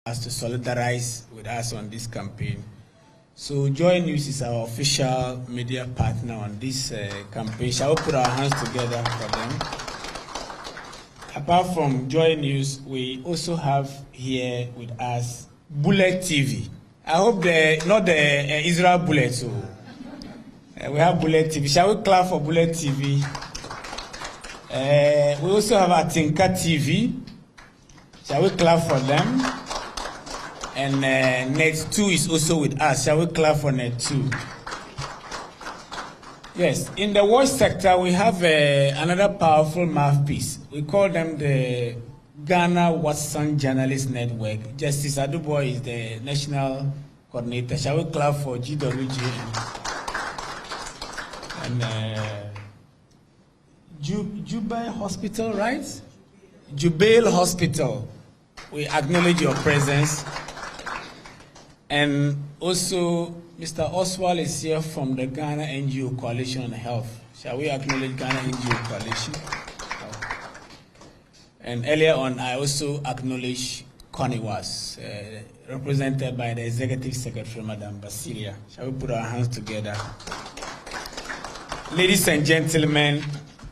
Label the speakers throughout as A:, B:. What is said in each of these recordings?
A: us to solidarize with us on this campaign. So Joy News is our official media partner on this campaign. Shall we put our hands together for them? Apart from Joy News, we also have here with us Bullet TV. I hope not the Israel Bullet. So we have Bullet TV. Shall we clap for Bullet TV? We also have Atinka TV. Shall we clap for them? And Net2 is also with us. Shall we clap for Net2? Yes, in the watch sector, we have another powerful mouthpiece. We call them the Ghana Watson Journalist Network. Justice Aduboy is the national coordinator. Shall we clap for GWG and Jubail Hospital, right? Jubail Hospital. We acknowledge your presence. And also, Mr. Oswald is here from the Ghana NGO Coalition on Health. Shall we acknowledge Ghana NGO Coalition? And earlier on, I also acknowledge Connie Was, represented by the Executive Secretary, Madam Basilia. Shall we put our hands together? Ladies and gentlemen,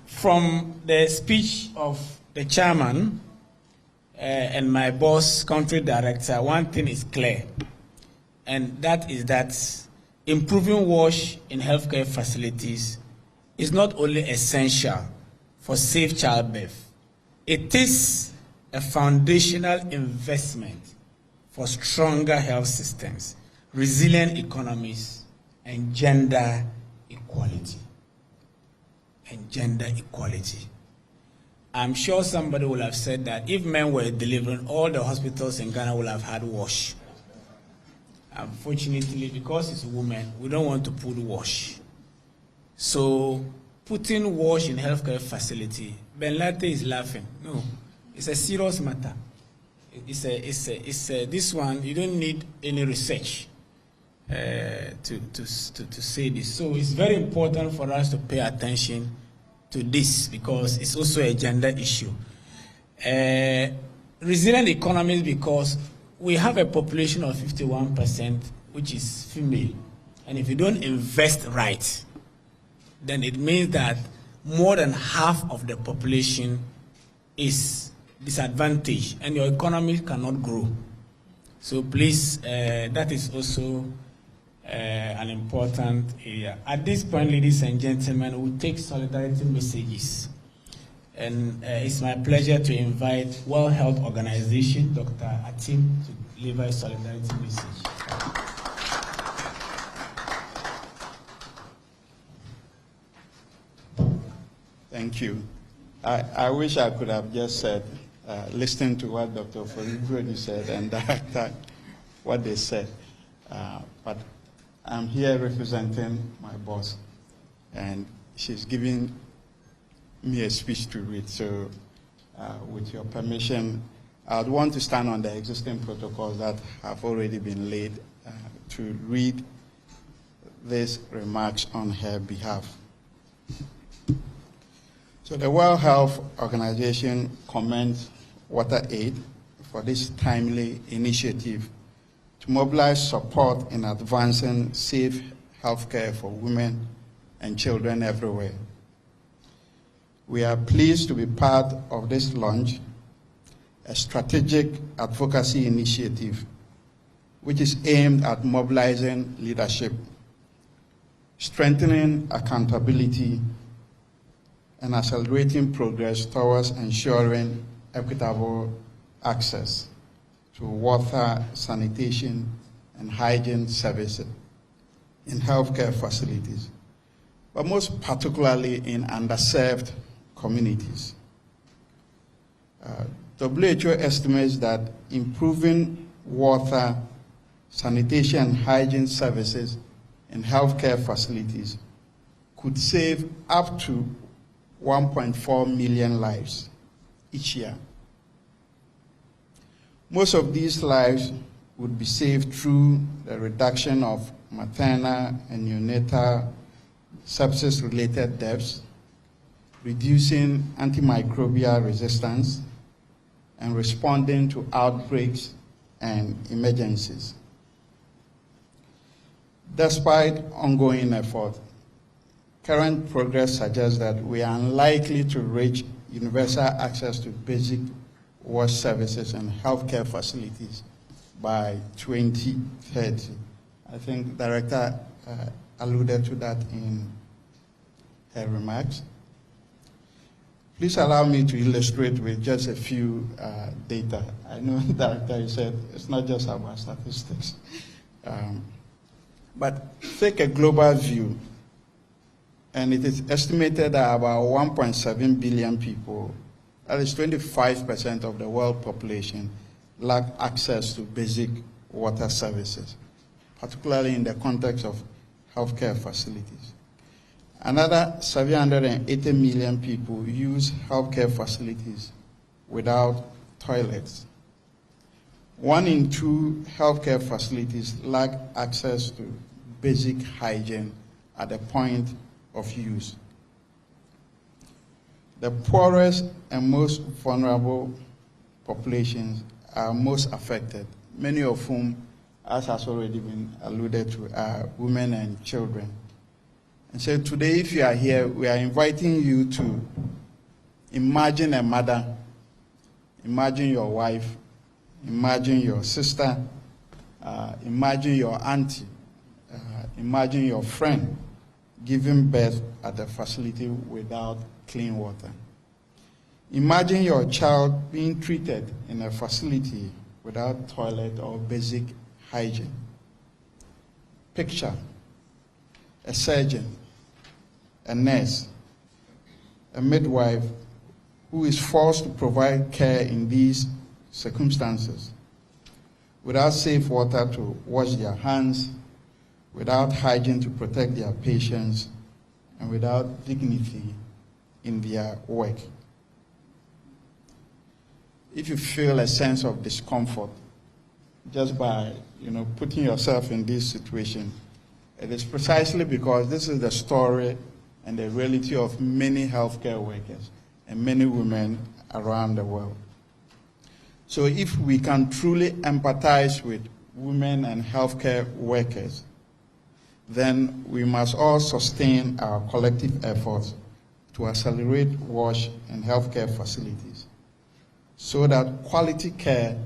A: from the speech of the chairman and my boss, country director, one thing is clear. And that is that improving WASH in healthcare facilities is not only essential for safe childbirth, it is a foundational investment for stronger health systems, resilient economies, and gender equality. I'm sure somebody will have said that if men were delivering, all the hospitals in Ghana will have had WASH. Unfortunately, because it's a woman, we don't want to put WASH. So putting WASH in healthcare facility, Ben Latte is laughing. No, it's a serious matter. This one, you don't need any research to say this. So it's very important for us to pay attention to this because it's also a gender issue. Resilient economies because we have a population of 51%, which is female. And if you don't invest right, then it means that more than half of the population is disadvantaged and your economy cannot grow. So please, that is also an important area. At this point, ladies and gentlemen, we'll take solidarity messages. And it's my pleasure to invite World Health Organization, Dr. Atim, to deliver a solidarity message.
B: Thank you. I wish I could have just said, listen to what Dr. Foribodi said and that what they said. But I'm here representing my boss, and she's giving me a speech to read. So with your permission, I would want to stand on the existing protocols that have already been laid to read these remarks on her behalf. So the World Health Organization commends WaterAid for this timely initiative to mobilize support in advancing safe healthcare for women and children everywhere. We are pleased to be part of this launch, a strategic advocacy initiative which is aimed at mobilizing leadership, strengthening accountability, and accelerating progress towards ensuring equitable access to water, sanitation, and hygiene services in healthcare facilities, but most particularly in underserved communities. WHO estimates that improving water, sanitation, and hygiene services in healthcare facilities could save up to 1.4 million lives each year. Most of these lives would be saved through the reduction of maternal and neonatal sepsis-related deaths, reducing antimicrobial resistance, and responding to outbreaks and emergencies. Despite ongoing effort, current progress suggests that we are unlikely to reach universal access to basic wash services and healthcare facilities by 2030. I think the Director alluded to that in her remarks. Please allow me to illustrate with just a few data. I know, Director, you said it's not just about statistics. But take a global view, and it is estimated that about 1.7 billion people, that is 25% of the world population, lack access to basic water services, particularly in the context of healthcare facilities. Another 780 million people use healthcare facilities without toilets. 1 in 2 healthcare facilities lack access to basic hygiene at the point of use. The poorest and most vulnerable populations are most affected, many of whom, as has already been alluded to, are women and children. And so today, if you are here, we are inviting you to imagine a mother, imagine your wife, imagine your sister, imagine your auntie, imagine your friend giving birth at a facility without clean water. Imagine your child being treated in a facility without toilet or basic hygiene. Picture a surgeon, a nurse, a midwife who is forced to provide care in these circumstances without safe water to wash their hands, without hygiene to protect their patients, and without dignity in their work. If you feel a sense of discomfort just by putting yourself in this situation, it is precisely because this is the story and the reality of many healthcare workers and many women around the world. So if we can truly empathize with women and healthcare workers, then we must all sustain our collective efforts to accelerate wash and healthcare facilities so that quality care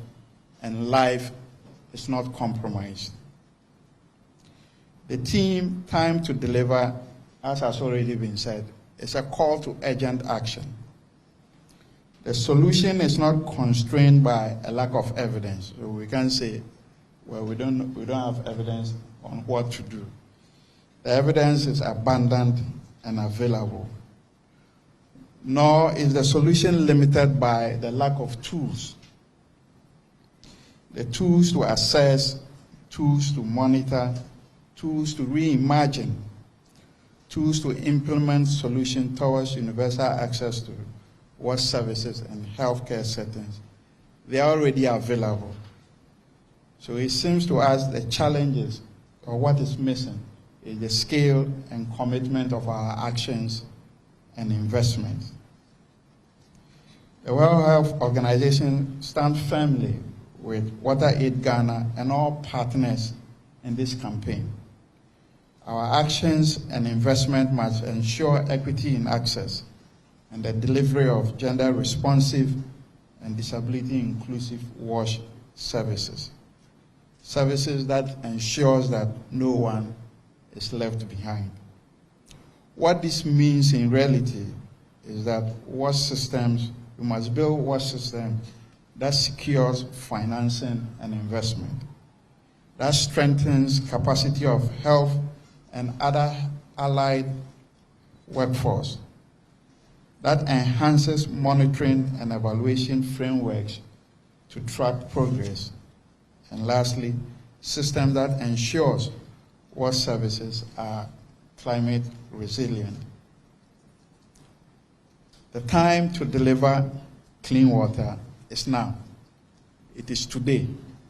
B: and life is not compromised. The theme, Time to Deliver, as has already been said, is a call to urgent action. The solution is not constrained by a lack of evidence. So we can't say, well, we don't have evidence on what to do. The evidence is abundant and available. Nor is the solution limited by the lack of tools. The tools to assess, tools to monitor, tools to reimagine, tools to implement solutions towards universal access to wash services and healthcare settings, they are already available. So it seems to us the challenges, or what is missing, is the scale and commitment of our actions and investments. The World Health Organization stands firmly with WaterAid Ghana and all partners in this campaign. Our actions and investment must ensure equity in access and the delivery of gender-responsive and disability-inclusive wash services. Services that ensures that no one is left behind. What this means in reality is that wash systems, we must build wash systems that secures financing and investment, that strengthens capacity of health and other allied workforce, that enhances monitoring and evaluation frameworks to track progress, and lastly, systems that ensures wash services are climate resilient. The time to deliver clean water is now. It is today,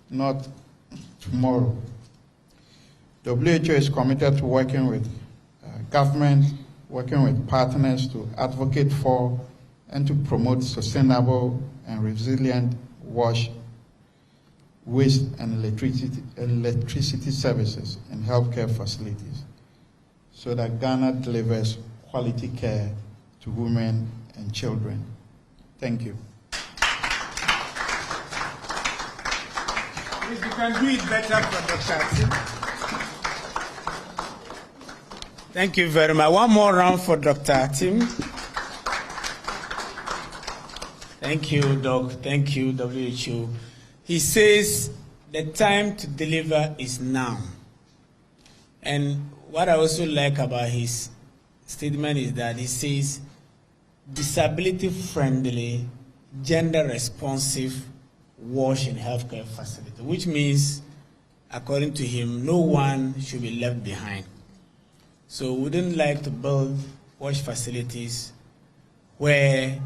B: not tomorrow. WHO is committed to working with government, working with partners to advocate for and to promote sustainable and resilient wash. waste and electricity services and healthcare facilities, so that Ghana delivers quality care to women and children. Thank you.
A: If you can do it better for Dr. Atim. Thank you very much. One more round for Dr. Atim. Thank you, Doc. Thank you, WHO. He says the time to deliver is now. And what I also like about his statement is that he says disability-friendly, gender-responsive wash and healthcare facility, which means, according to him, no one should be left behind. So we wouldn't like to build wash facilities where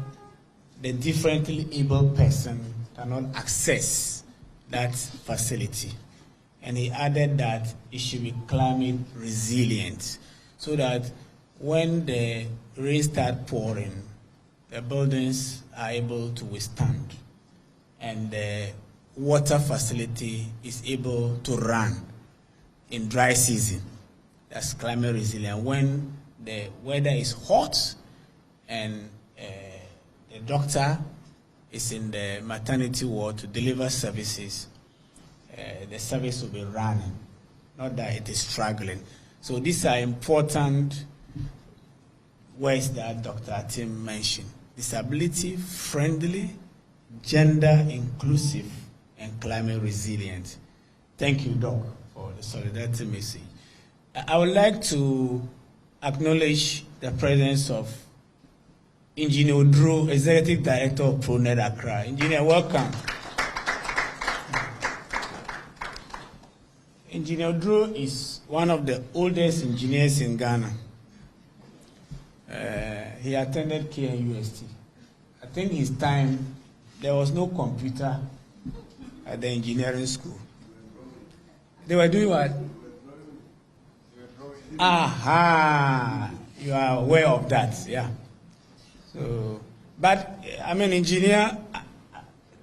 A: the differently able person cannot access that facility. And he added that it should be climate resilient, so that when the rain starts pouring, the buildings are able to withstand, and the water facility is able to run in dry season. That's climate resilient. When the weather is hot and the doctor is in the maternity ward to deliver services, the service will be running, not that it is struggling. So these are important words that Dr. Atim mentioned: disability friendly, gender inclusive, and climate resilient. Thank you, Doc, for the solidarity message. I would like to acknowledge the presence of Engineer Drew, Executive Director of ProNet Accra. Engineer, welcome. Engineer Drew is one of the oldest engineers in Ghana. He attended KNUST. I think his time, there was no computer at the engineering school. They were doing what? Aha! You are aware of that, yeah. So, but I'm an engineer.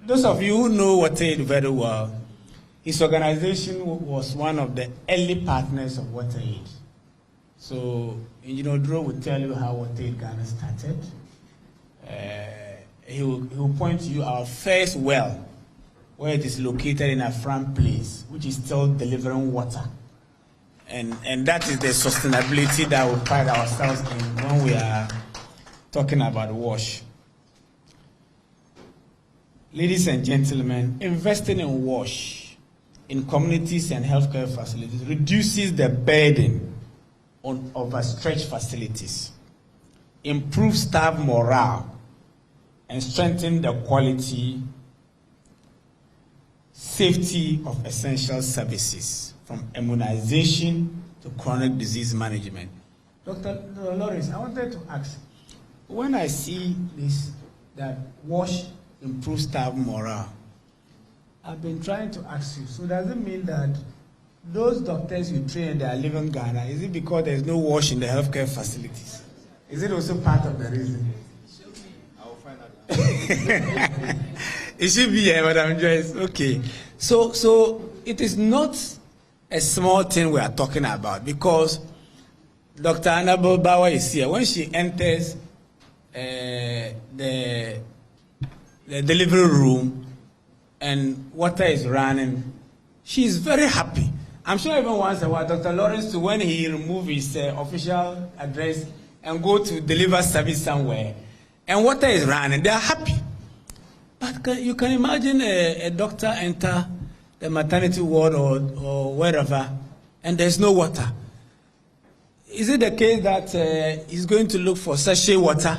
A: Those of you who know WaterAid very well, his organization was one of the early partners of WaterAid. So, Engineer Drew will tell you how WaterAid Ghana started. He will point to you our first well, where it is located in a front place, which is still delivering water. And that is the sustainability that we pride ourselves in when we are talking about WASH. Ladies and gentlemen, investing in WASH in communities and healthcare facilities reduces the burden on overstretched facilities, improves staff morale, and strengthens the quality, safety of essential services, from immunization to chronic disease management. Dr. Lawrence, I wanted to ask, when I see this, that WASH improves staff morale, I've been trying to ask you, so does it mean that those doctors you train, they are leaving Ghana? Is it because there's no WASH in the healthcare facilities? Is it also part of the reason?
B: I will find out.
A: It should be here, Madam Joyce. Okay. So it is not a small thing we are talking about, because Dr. Annabelle Bauer is here. When she enters the delivery room and water is running, she is very happy. I'm sure even once in a while, Dr. Lawrence, to when he remove his official address and go to deliver service somewhere, and water is running, they are happy. But you can imagine a doctor enter the maternity ward or wherever, and there's no water. Is it the case that he's going to look for sachet water?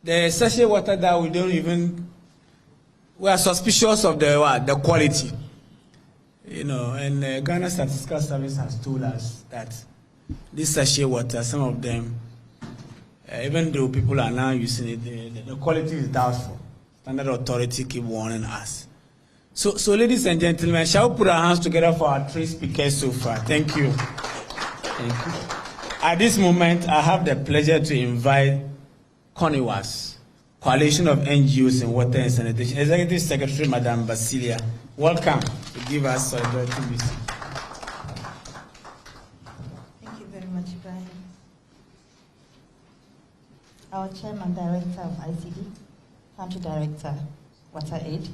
A: The sachet water that we are suspicious of the quality. You know, and Ghana Statistical Service has told us that this sachet water, some of them, even though people are now using it, the quality is doubtful. Standard Authority keep warning us. So ladies and gentlemen, shall we put our hands together for our three speakers so far? Thank you. Thank you. At this moment, I have the pleasure to invite CONIWAS, Coalition of NGOs in Water and Sanitation, Executive Secretary, Madam Basilia. Welcome. to give us solidarity music.
C: Thank you very much, Ibrahim. Our Chairman Director of ICD, Country Director, WaterAid,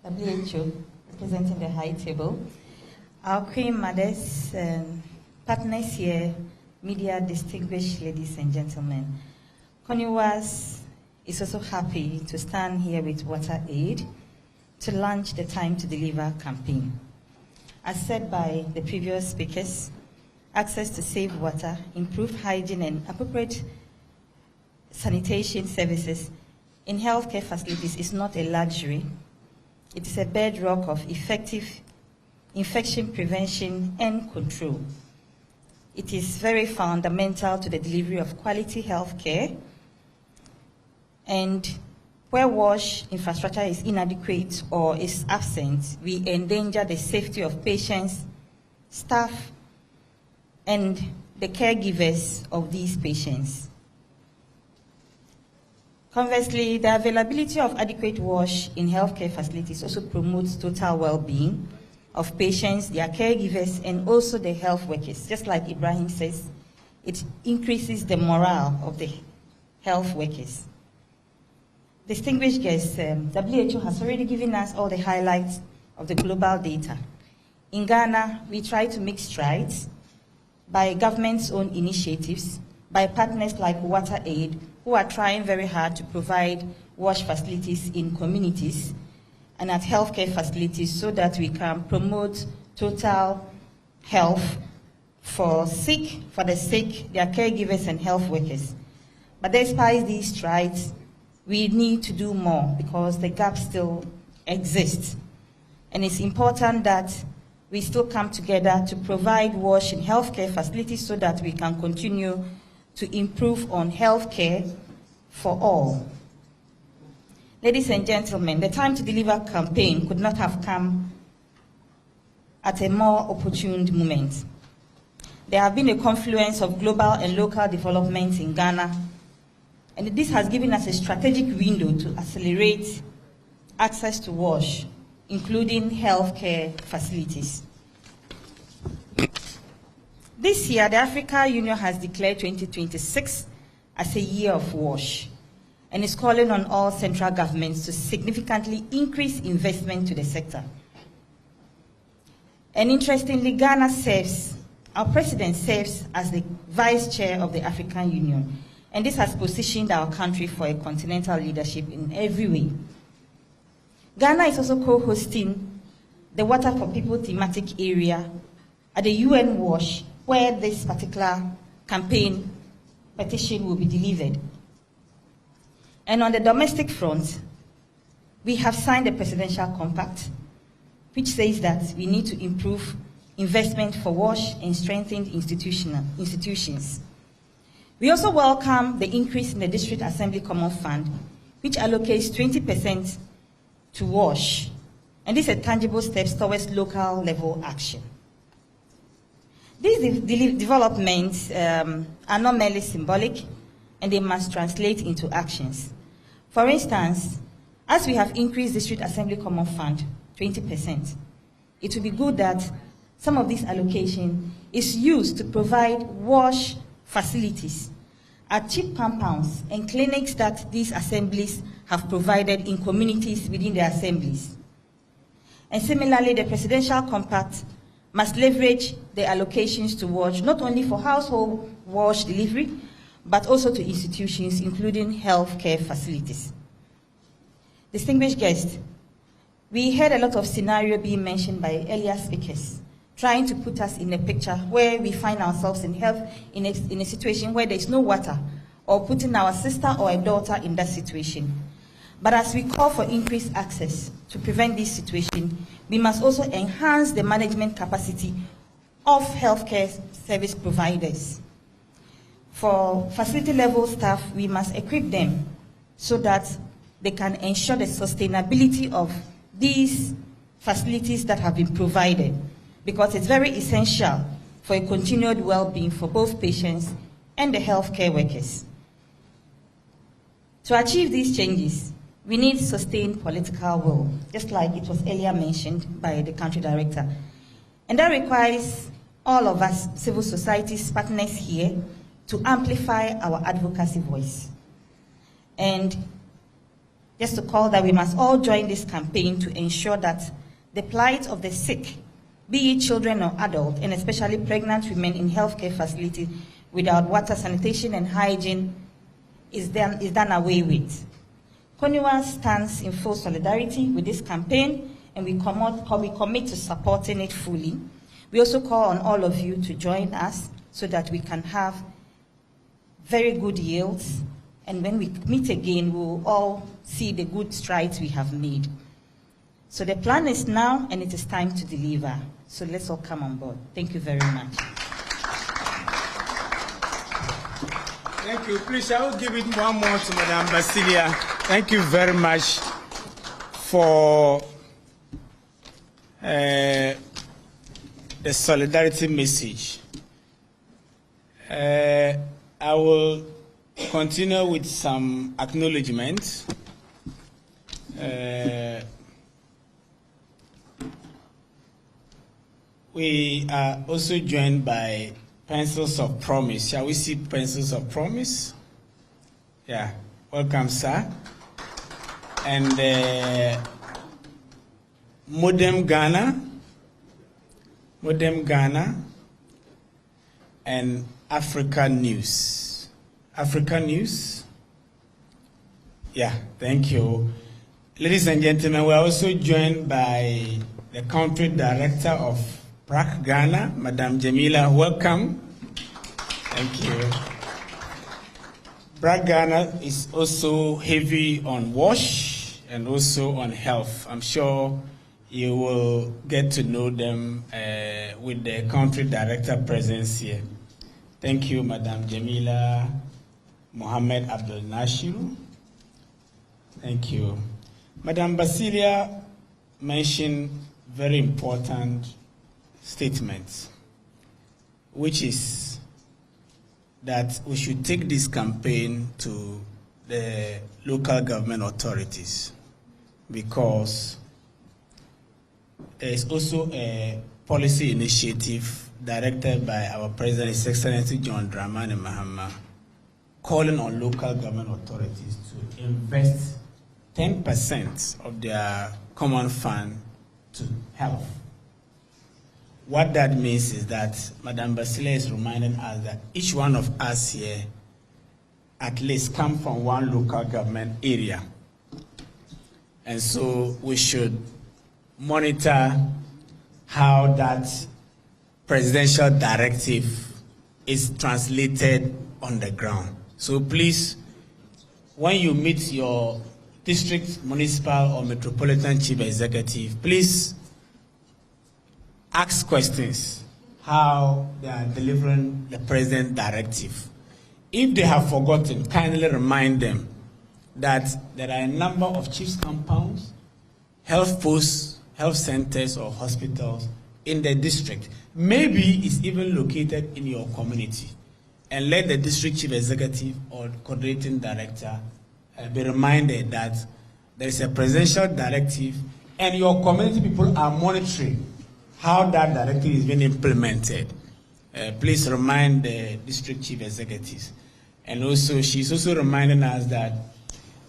C: WHO, representing the high table, our Queen Mothers, partners here, media, distinguished ladies and gentlemen. Koniwas is also happy to stand here with WaterAid to launch the Time to Deliver campaign. As said by the previous speakers, access to safe water, improved hygiene and appropriate sanitation services in healthcare facilities is not a luxury. It is a bedrock of effective infection prevention and control. It is very fundamental to the delivery of quality health care, and where wash infrastructure is inadequate or is absent, we endanger the safety of patients, staff, and the caregivers of these patients. Conversely, the availability of adequate wash in healthcare facilities also promotes total well-being of patients, their caregivers, and also the health workers. Just like Ibrahim says, it increases the morale of the health workers. Distinguished guests, WHO has already given us all the highlights of the global data. In Ghana, we try to make strides by government's own initiatives, by partners like WaterAid, who are trying very hard to provide wash facilities in communities and at healthcare facilities so that we can promote total health for the sick, their caregivers and health workers. But despite these strides, we need to do more because the gap still exists. And it's important that we still come together to provide wash in healthcare facilities so that we can continue to improve on healthcare for all. Ladies and gentlemen, the Time to Deliver campaign could not have come at a more opportune moment. There have been a confluence of global and local developments in Ghana, and this has given us a strategic window to accelerate access to wash, including healthcare facilities. This year, the African Union has declared 2026 as a year of wash, and is calling on all central governments to significantly increase investment to the sector. And interestingly, Ghana serves, our president serves as the vice chair of the African Union, and this has positioned our country for a continental leadership in every way. Ghana is also co-hosting the Water for People thematic area at the UN WASH, where this particular campaign petition will be delivered. And on the domestic front, we have signed a presidential compact which says that we need to improve investment for WASH and strengthen institutions. We also welcome the increase in the District Assembly Common Fund, which allocates 20% to WASH, and these are tangible steps towards local level action. These developments are not merely symbolic, and they must translate into actions. For instance, as we have increased District Assembly Common Fund 20%, it would be good that some of this allocation is used to provide WASH facilities at cheap compounds and clinics that these assemblies have provided in communities within their assemblies. And similarly, the presidential compact must leverage the allocations to WASH not only for household WASH delivery, but also to institutions, including healthcare facilities. Distinguished guests, we heard a lot of scenario being mentioned by earlier speakers, trying to put us in a picture where we find ourselves in a situation where there is no water, or putting our sister or a daughter in that situation. But as we call for increased access to prevent this situation, we must also enhance the management capacity of healthcare service providers. For facility level staff, we must equip them so that they can ensure the sustainability of these facilities that have been provided, because it's very essential for a continued well-being for both patients and the healthcare workers. To achieve these changes, We need sustained political will, just like it was earlier mentioned by the country director. And that requires all of us, civil society's partners here, to amplify our advocacy voice. And just to call that we must all join this campaign to ensure that the plight of the sick, be it children or adults, and especially pregnant women in healthcare facilities without water, sanitation, and hygiene is done away with. CONUA stands in full solidarity with this campaign, and we commit to supporting it fully. We also call on all of you to join us so that we can have very good yields, and when we meet again, we will all see the good strides we have made. So the plan is now, and it is time to deliver. So let's all come on board. Thank you very much.
A: Thank you. Please, I will give it one more to Madam Basilia. Thank you very much for the solidarity message. I will continue with some acknowledgements. We are also joined by pencils of promise. Shall we see pencils of promise? Yeah, welcome, sir. And Modem Ghana, and Africa News. Africa News? Yeah, thank you. Ladies and gentlemen, we are also joined by the country director of BRAC Ghana, Madam Jamila. Welcome. Thank you. BRAC Ghana is also heavy on WASH and also on health. I'm sure you will get to know them with the country director presence here. Thank you, Madam Jamila Mohammed Abdul Nashiru. Thank you. Madam Basilia mentioned very important statements, which is that we should take this campaign to the local government authorities, because there is also a policy initiative directed by our President, His Excellency John Dramani Mahama, calling on local government authorities to invest 10% of their common fund to health. What that means is that Madam Basilia is reminding us that each one of us here at least come from one local government area. And so we should monitor how that presidential directive is translated on the ground. So please, when you meet your district, municipal, or metropolitan chief executive, please ask questions how they are delivering the president directive. If they have forgotten, kindly remind them that there are a number of chiefs compounds, health posts, health centers, or hospitals in the district. Maybe it's even located in your community. And let the district chief executive or coordinating director be reminded that there is a presidential directive and your community people are monitoring how that directive is being implemented. Please remind the district chief executives. And also, she's also reminding us that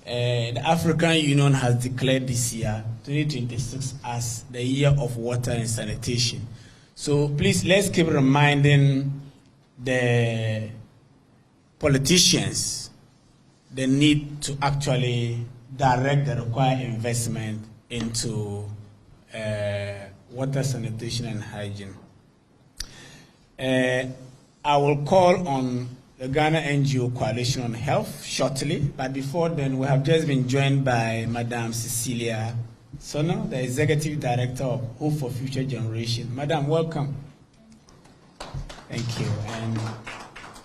A: the African Union has declared this year, 2026, as the year of water and sanitation. So please, let's keep reminding the politicians the need to actually direct the required investment into water, sanitation, and hygiene. I will call on the Ghana NGO Coalition on Health shortly, but before then, we have just been joined by Madam Cecilia Sono, the Executive Director of Hope for Future Generation. Madam, welcome. Thank you. And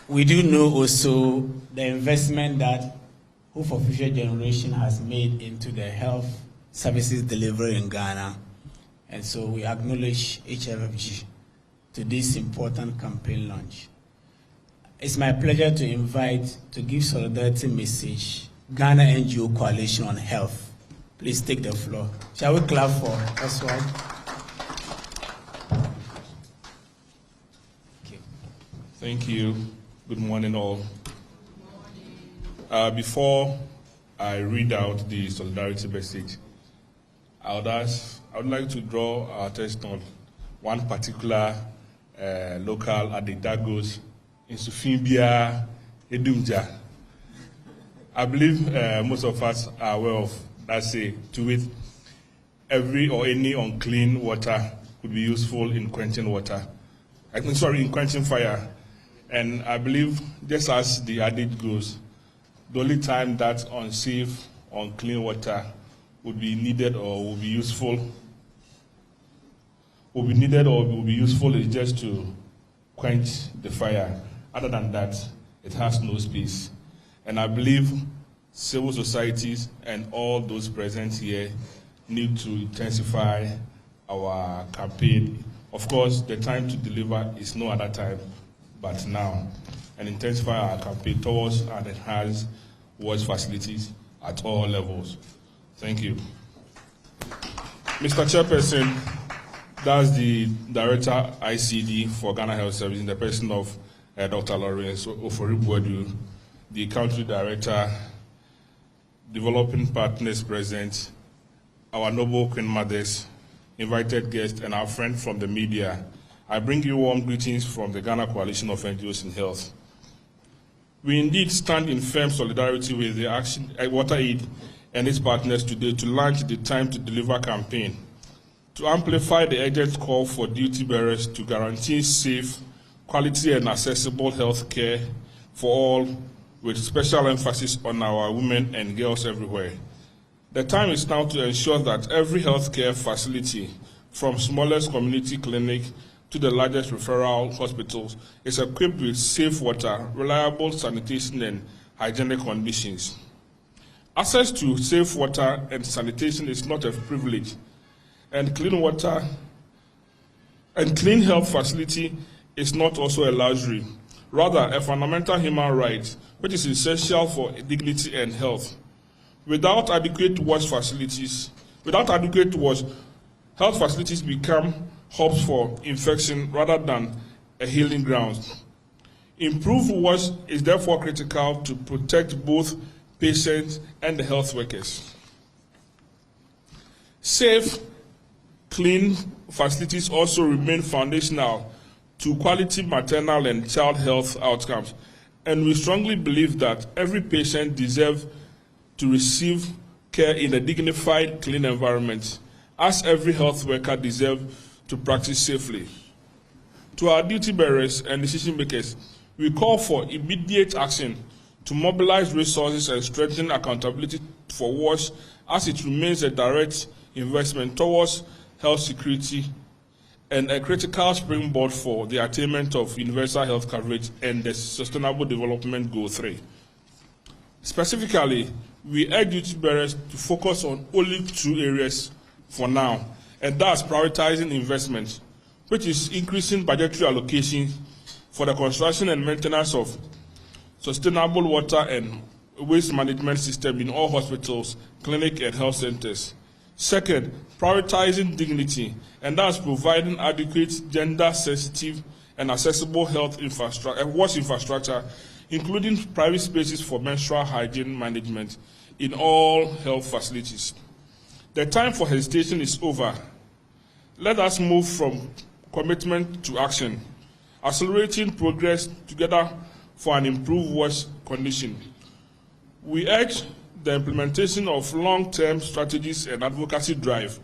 A: we do know also the investment that Hope for Future Generation has made into the health services delivery in Ghana. And so we acknowledge HFFG to this important campaign launch. It's my pleasure to invite, to give solidarity message, Ghana NGO Coalition on Health. Please take the floor. Shall we clap for Oswald?
D: Thank you. Good morning, all. Before I read out the solidarity message, I would like to draw our attention on one particular local adage that goes, Insufimbia Edumja. I believe most of us are aware of that say, to it, every or any unclean water could be useful in quenching water. In quenching fire. And I believe, just as the adage goes, the only time that unsafe, unclean water would be needed or will be useful is just to quench the fire. Other than that, it has no space. And I believe civil societies and all those present here need to intensify our campaign. Of course, the time to deliver is no other time but now, and intensify our campaign towards and enhance wash facilities at all levels. Thank you. Mr. Chairperson, that's the Director ICD for Ghana Health Service in the person of Dr. Lawrence Oforibuadu, the Country Director, Developing Partners present, our noble Queen Mothers, invited guests, and our friend from the media. I bring you warm greetings from the Ghana Coalition of NGOs in Health. We indeed stand in firm solidarity with the WaterAid and its partners today to launch the Time to Deliver campaign, to amplify the urgent call for duty bearers to guarantee safe, quality and accessible health care for all, with special emphasis on our women and girls everywhere. The time is now to ensure that every healthcare facility, from smallest community clinic to the largest referral hospitals, is equipped with safe water, reliable sanitation, and hygienic conditions. Access to safe water and sanitation is not a privilege, and clean water and clean health facility is not also a luxury, rather a fundamental human right, which is essential for dignity and health. Without adequate wash, health facilities become hubs for infection rather than a healing ground. Improved wash is therefore critical to protect both patients and the health workers. Safe, clean facilities also remain foundational to quality maternal and child health outcomes, and we strongly believe that every patient deserves to receive care in a dignified, clean environment, as every health worker deserves to practice safely. To our duty bearers and decision makers, we call for immediate action to mobilize resources and strengthen accountability for WASH, as it remains a direct investment towards health security and a critical springboard for the attainment of universal health coverage and the Sustainable Development Goal 3. Specifically, we urge duty bearers to focus on only 2 areas for now, and that's prioritizing investment, which is increasing budgetary allocation for the construction and maintenance of sustainable water and waste management system in all hospitals, clinics, and health centers. Second, prioritizing dignity, and that's providing adequate, gender-sensitive, and accessible health wash infrastructure, including private spaces for menstrual hygiene management in all health facilities. The time for hesitation is over. Let us move from commitment to action, accelerating progress together for an improved wash condition. We urge the implementation of long-term strategies and advocacy drive,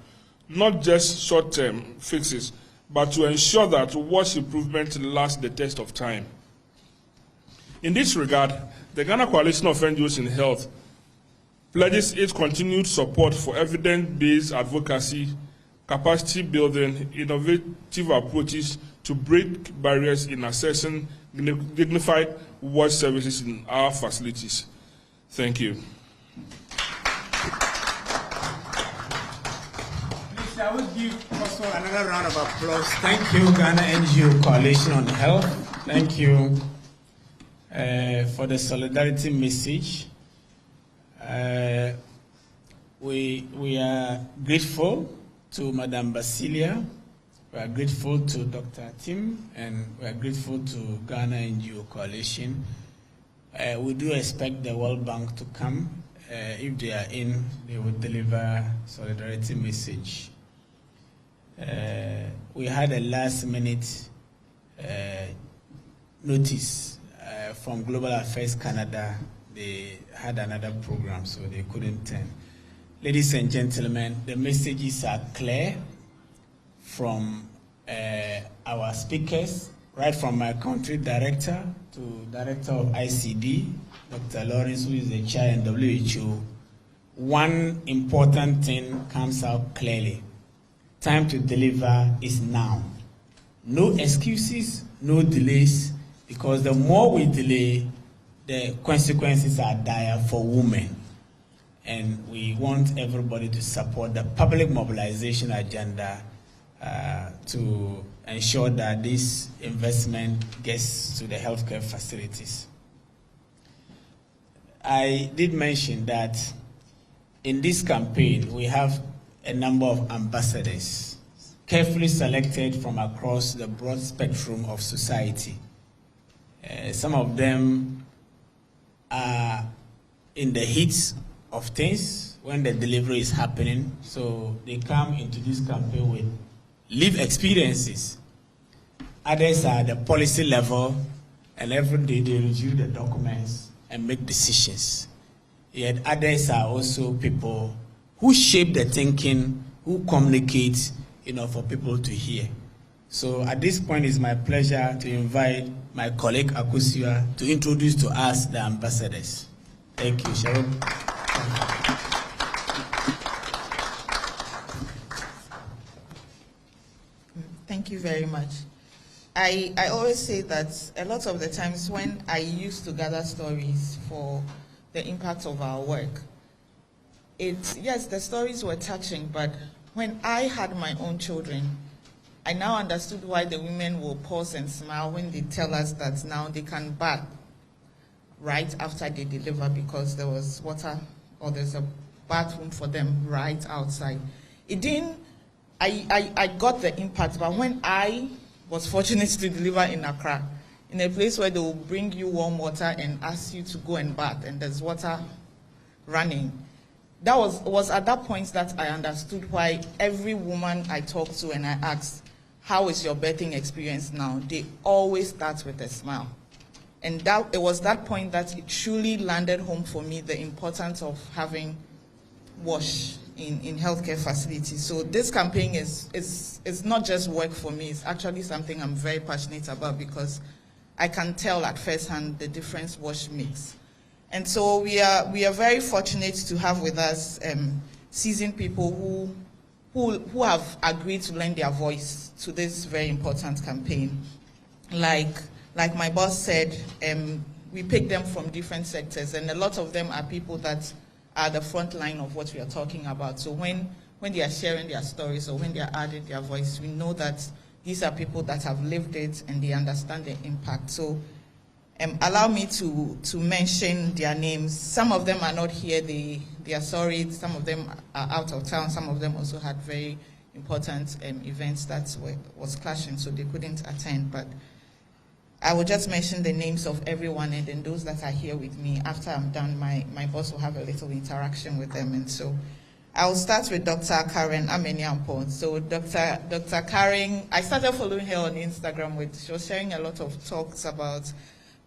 D: not just short-term fixes, but to ensure that wash improvement lasts the test of time. In this regard, the Ghana Coalition of NGOs in Health pledges its continued support for evidence-based advocacy, capacity building, innovative approaches to break barriers in accessing dignified wash services in our facilities. Thank you.
A: Please, shall we give also another round of applause? Thank you, Ghana NGO Coalition on Health. Thank you for the solidarity message. We are grateful to Madam Basilia. We are grateful to Dr. Tim, and we are grateful to Ghana NGO Coalition. We do expect the World Bank to come. If they are in, they will deliver solidarity message. We had a last-minute notice from Global Affairs Canada. They had another program, so they couldn't attend. Ladies and gentlemen, the messages are clear from our speakers, right from my country director to director of ICD, Dr. Lawrence, who is the chair in WHO. One important thing comes out clearly. Time to deliver is now. No excuses, no delays, because the more we delay, the consequences are dire for women. And we want everybody to support the public mobilization agenda to ensure that this investment gets to the healthcare facilities. I did mention that in this campaign, we have a number of ambassadors, carefully selected from across the broad spectrum of society. Some of them are in the heat of things when the delivery is happening, so they come into this campaign with lived experiences. Others are at the policy level, and every day they review the documents and make decisions. Yet others are also people who shape the thinking, who communicate, for people to hear. So at this point, it's my pleasure to invite my colleague Akosua to introduce to us the ambassadors. Thank you, Sharon.
E: Thank you very much. I always say that a lot of the times when I used to gather stories for the impact of our work, yes, the stories were touching, but when I had my own children, I now understood why the women will pause and smile when they tell us that now they can bath right after they deliver because there was water or there's a bathroom for them right outside. It didn't, I got the impact, but when I was fortunate to deliver in Accra, in a place where they will bring you warm water and ask you to go and bath, and there's water running. That was at that point that I understood why every woman I talked to and I asked, how is your birthing experience now? They always start with a smile. And it was that point that it truly landed home for me, the importance of having WASH in healthcare facilities. So this campaign is not just work for me, it's actually something I'm very passionate about because I can tell at first hand the difference WASH makes. And so we are very fortunate to have with us seasoned people who have agreed to lend their voice to this very important campaign. Like my boss said, we picked them from different sectors, and a lot of them are people that are the front line of what we are talking about. So when they are sharing their stories or when they are adding their voice, we know that these are people that have lived it and they understand the impact. So allow me to mention their names. Some of them are not here, they are sorry. Some of them are out of town. Some of them also had very important events that was clashing, so they couldn't attend. But I will just mention the names of everyone, and then those that are here with me. After I'm done, my boss will have a little interaction with them. And so I'll start with Dr. Karen Ameniampon. So Dr. Karen, I started following her on Instagram. She was sharing a lot of talks about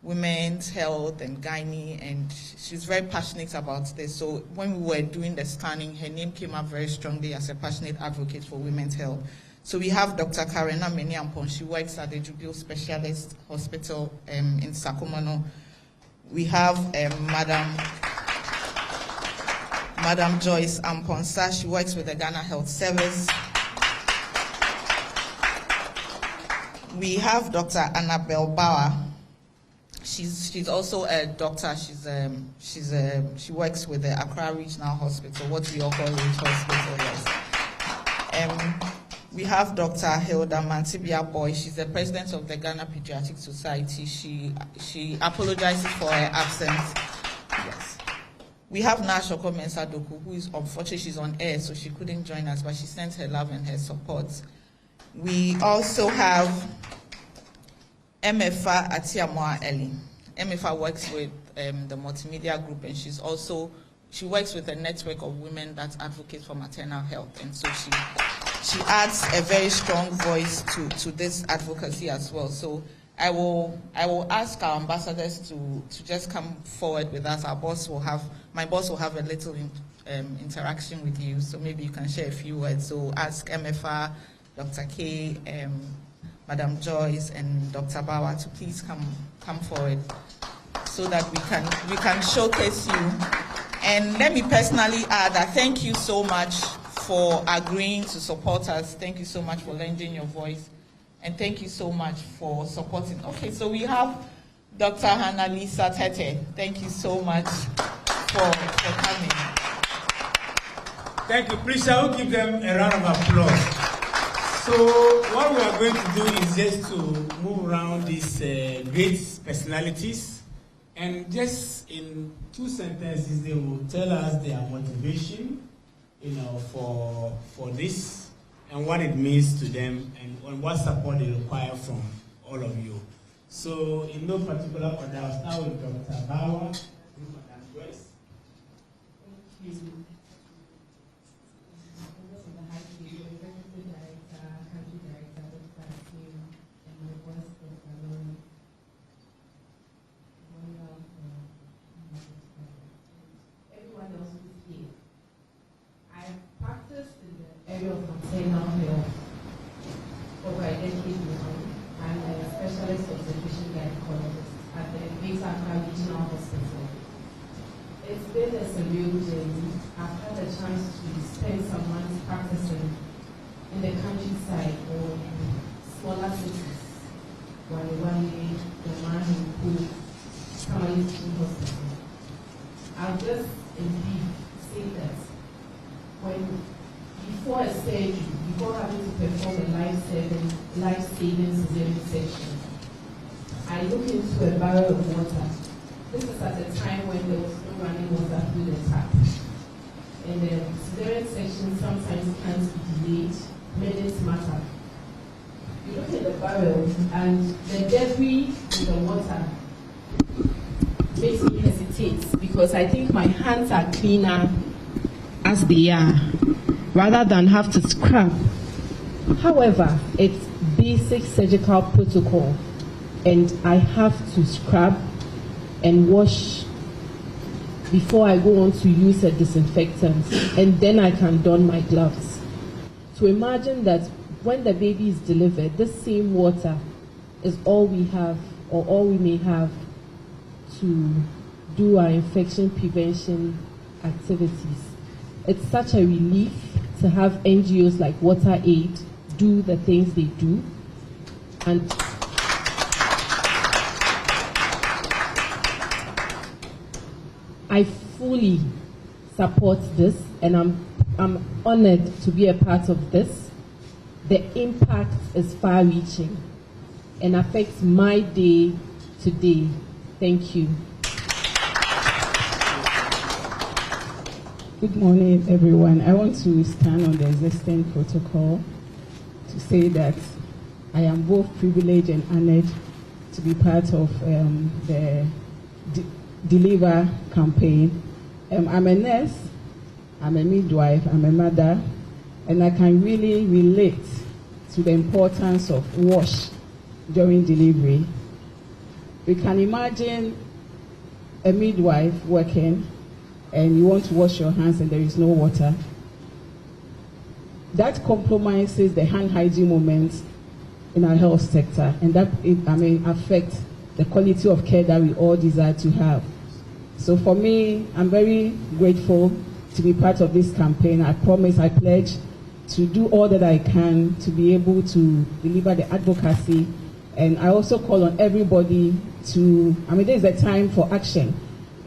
E: women's health and gynae, and she's very passionate about this. So when we were doing the scanning, her name came up very strongly as a passionate advocate for women's health. So we have Dr. Karen Ameniampon. She works at the Jubilee Specialist Hospital in Sakumono. We have Madam Joyce Amponsa. She works with the Ghana Health Service. We have Dr. Annabelle Bauer. She's also a doctor. She works with the Accra Regional Hospital, what we all call Ridge Hospital. Yes. We have Dr. Hilda Mantibia Boy. She's the president of the Ghana Pediatric Society. She apologizes for her absence. Yes. We have Nashoko Mensah Doku, who is unfortunately she's on air, so she couldn't join us, but she sent her love and her support. We also have Emefa Atiamoa Eli. Emefa works with the multimedia group, and she works with a network of women that advocate for maternal health, and so she adds a very strong voice to this advocacy as well. So I will ask our ambassadors to just come forward with us. My boss will have a little interaction with you, so maybe you can share a few words. So ask MFR, Dr. K, Madam Joyce, and Dr. Bawa to please come forward so that we can showcase you. And let me personally add that thank you so much for agreeing to support us. Thank you so much for lending your voice. And thank you so much for supporting. Okay, so we have Dr. Hannah Lisa Tete. Thank you so much for coming.
A: Thank you. Please, I will give them a round of applause. So what we are going to do is just to move around these great personalities, and just in 2 sentences, they will tell us their motivation, for this, and what it means to them, and what support they require from all of you. So, in no particular order, I'll start with Dr. Bawa, and Madam Joyce.
F: Thank you. Everyone else who's here. I've practiced in the area of maternal health over a decade now. I'm a specialist obstetrician gynecologist at the Greater Accra Regional Hospital. It's been a surreal journey. I've had a chance to spend some months practicing in the countryside or in smaller cities, Waniwani, Yamaha, Pool, Kamali Teaching Hospital. I'll just indeed say that before a surgery, before having to perform a life-saving cesarean section, I look into a barrel of water. This is at a time when there was no running water through the tap. And the cesarean section sometimes can't be delayed, minutes matter. You look at the barrel and the debris in the water makes me hesitate because I think my hands are cleaner as they are, rather than have to scrub. However, it's basic surgical protocol, and I have to scrub and wash before I go on to use a disinfectant, and then I can don my gloves. To imagine that when the baby is delivered, this same water is all we have, or all we may have, to do our infection prevention activities. It's such a relief to have NGOs like WaterAid do the things they do. And I fully support this, and I'm honored to be a part of this. The impact is far-reaching and affects my day to day. Thank you.
G: Good morning, everyone. I want to stand on the existing protocol to say that I am both privileged and honored to be part of the Deliver campaign. I'm a nurse, I'm a midwife, I'm a mother, and I can really relate to the importance of wash during delivery. We can imagine a midwife working and you want to wash your hands and there is no water. That compromises the hand hygiene moments in our health sector, and that affects the quality of care that we all desire to have. So for me, I'm very grateful to be part of this campaign. I promise, I pledge to do all that I can to be able to deliver the advocacy. And I also call on everybody to, there's a time for action.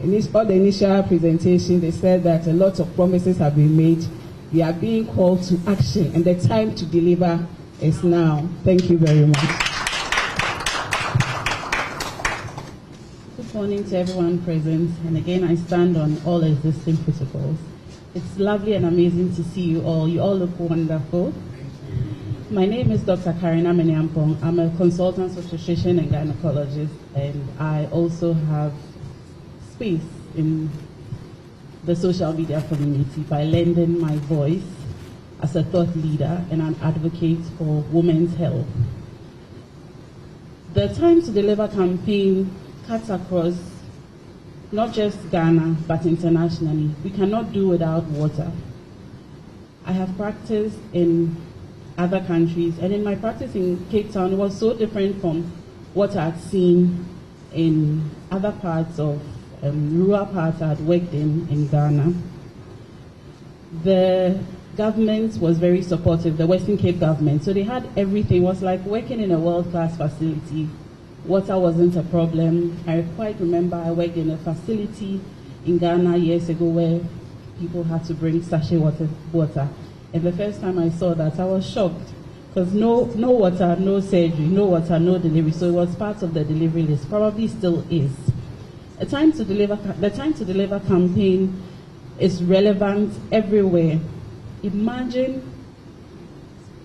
G: In all the initial presentation, they said that a lot of promises have been made. We are being called to action, and the time to deliver is now. Thank you very much.
H: Good
G: Morning to everyone present, and again I stand on all existing protocols. It's lovely and amazing to see you all. You all look wonderful. My name is Dr. Karina Menyampong. I'm a consultant obstetrician and gynecologist, and I also have space in the social media community by lending my voice as a thought leader and an advocate for women's health. The Time to Deliver campaign cuts across not just Ghana, but internationally. We cannot do without water. I have practiced in other countries, and in my practice in Cape Town, it was so different from what I'd seen in other parts of rural parts I'd worked in Ghana. The government was very supportive, the Western Cape government, so they had everything. It was like working in a world-class facility. Water wasn't a problem. I quite remember I worked in a facility in Ghana years ago where people had to bring sachet water. And the first time I saw that, I was shocked, because no water, no surgery, no water, no delivery. So it was part of the delivery list, probably still is. The Time to Deliver campaign is relevant everywhere. Imagine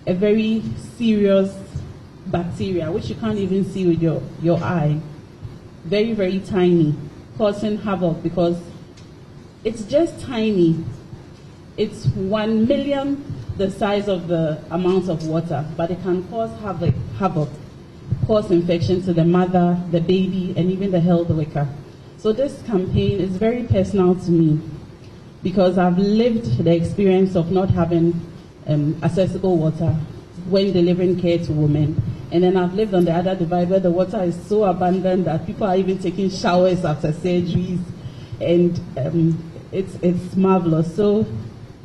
G: a very serious bacteria, which you can't even see with your eye, very, very tiny, causing havoc because it's just tiny. It's 1 million the size of the amount of water, but it can cause havoc, cause infection to the mother, the baby, and even the health worker. So this campaign is very personal to me because I've lived the experience of not having accessible water when delivering care to women. And then I've lived on the other divide where the water is so abundant that people are even taking showers after surgeries, and it's marvelous. So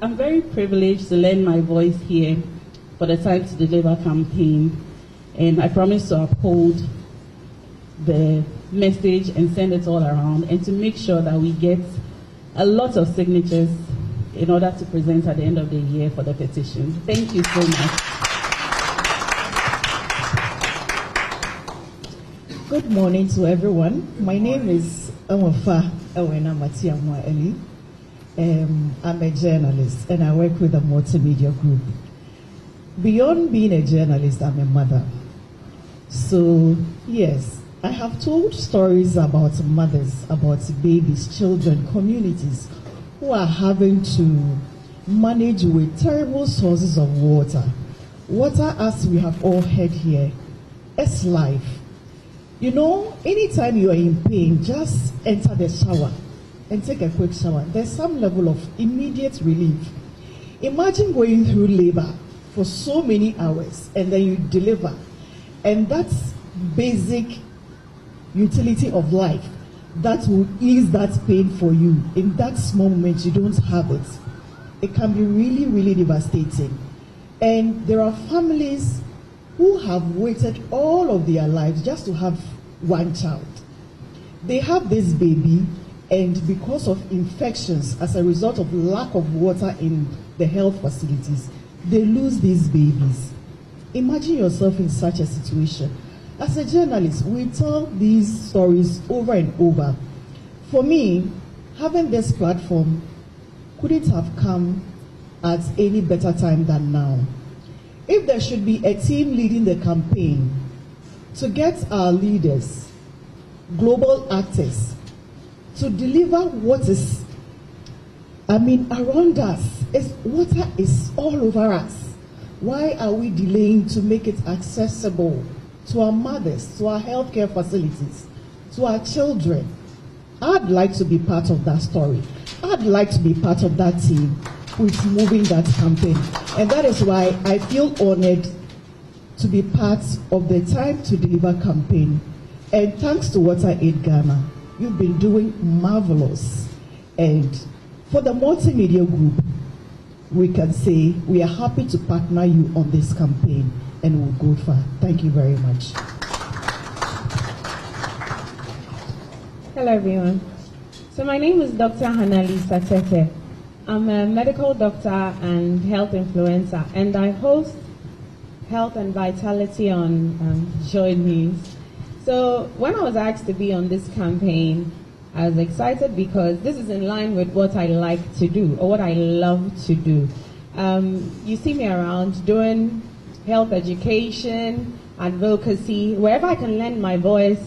G: I'm very privileged to lend my voice here for the Time to Deliver campaign, and I promise to uphold the message and send it all around, and to make sure that we get a lot of signatures in order to present at the end of the year for the petition. Thank you so much.
H: Good morning to everyone. My name is Awafa Ewena Matiamwa Eli. I'm a journalist and I work with a multimedia group. Beyond being a journalist, I'm a mother. So, yes, I have told stories about mothers, about babies, children, communities who are having to manage with terrible sources of water. Water, as we have all heard here, is life. You know, anytime you are in pain, just enter the shower and take a quick shower. There's some level of immediate relief. Imagine going through labor for so many hours and then you deliver. And that's basic utility of life that will ease that pain for you. In that small moment, you don't have it. It can be really, really devastating. And there are families who have waited all of their lives just to have one child. They have this baby, and because of infections as a result of lack of water in the health facilities, they lose these babies. Imagine yourself in such a situation. As a journalist, we tell these stories over and over. For me, having this platform couldn't have come at any better time than now. If there should be a team leading the campaign to get our leaders, global actors, to deliver what is, around us, water is all over us. Why are we delaying to make it accessible to our mothers, to our healthcare facilities, to our children? I'd like to be part of that story. I'd like to be part of that team who's moving that campaign. And that is why I feel honored to be part of the Time to Deliver campaign. And thanks to WaterAid Ghana, you've been doing marvelous. And for the multimedia group, we can say we are happy to partner you on this campaign, and we'll go far. Thank you very much.
F: Hello, everyone. So my name is Dr. Hanalisa Tete. I'm a medical doctor and health influencer, and I host Health and Vitality on Joy News.
G: So when I was asked to be on this campaign, I was excited because this is in line with what I like to do or what I love to do. You see me around doing health education, advocacy, wherever I can lend my voice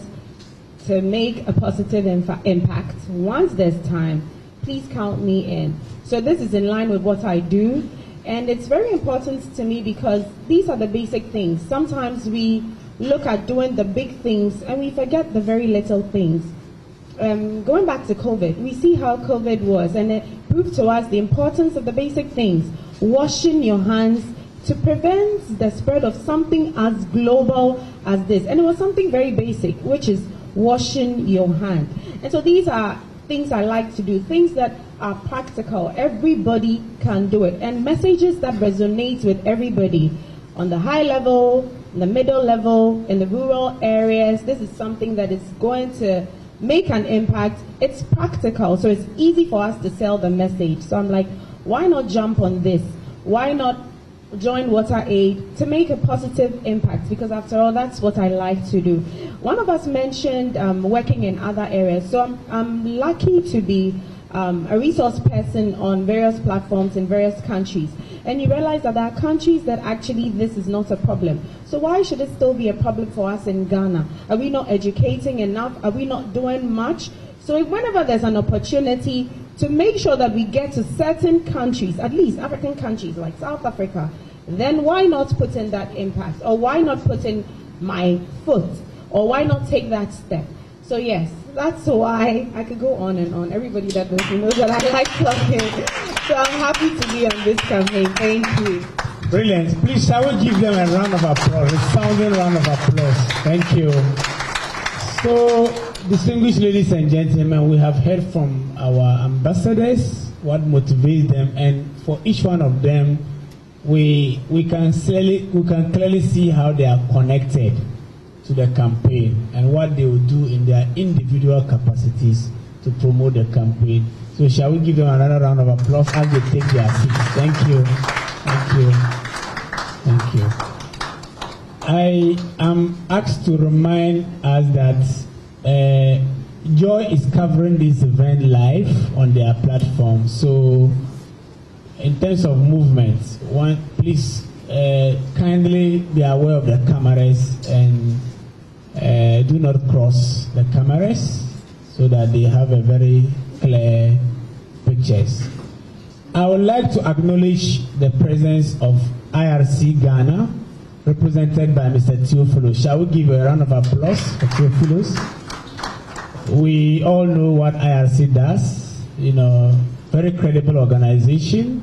G: to make a positive impact. Once there's time, please count me in. So this is in line with what I do, and it's very important to me because these are the basic things. Sometimes we look at doing the big things and we forget the very little things. Going back to COVID, we see how COVID was, and it proved to us the importance of the basic things. Washing your hands to prevent the spread of something as global as this. And it was something very basic, which is washing your hands. And so these are things I like to do, things that are practical. Everybody can do it. And messages that resonate with everybody on the high level, in the middle level, in the rural areas. This is something that is going to make an impact. It's practical, so it's easy for us to sell the message. So I'm like, why not jump on this? Why not join WaterAid to make a positive impact? Because after all, that's what I like to do. One of us mentioned working in other areas. So I'm lucky to be a resource person on various platforms in various countries. And you realize that there are countries that actually this is not a problem. So why should it still be a problem for us in Ghana? Are we not educating enough? Are we not doing much? So whenever there's an opportunity to make sure that we get to certain countries, at least African countries like South Africa, then why not put in that impact? Or why not put in my foot? Or why not take that step? So yes, that's why I could go on and on. Everybody that knows that I like talking. So I'm happy to be on this campaign. Thank you.
I: Brilliant. Please, shall we give them a round of applause, a sounding round of applause. Thank you. So, distinguished ladies and gentlemen, we have heard from our ambassadors what motivates them, and for each one of them, we can clearly see how they are connected to the campaign and what they will do in their individual capacities to promote the campaign. So shall we give them another round of applause as they take their seats? Thank you. Thank you. Thank you. I am asked to remind us that Joy is covering this event live on their platform. So in terms of movement, please kindly be aware of the cameras and do not cross the cameras so that they have a very clear pictures. I would like to acknowledge the presence of IRC Ghana, represented by Mr. Theophilus. Shall we give a round of applause for Theophilus? We all know what IRC does, very credible organization,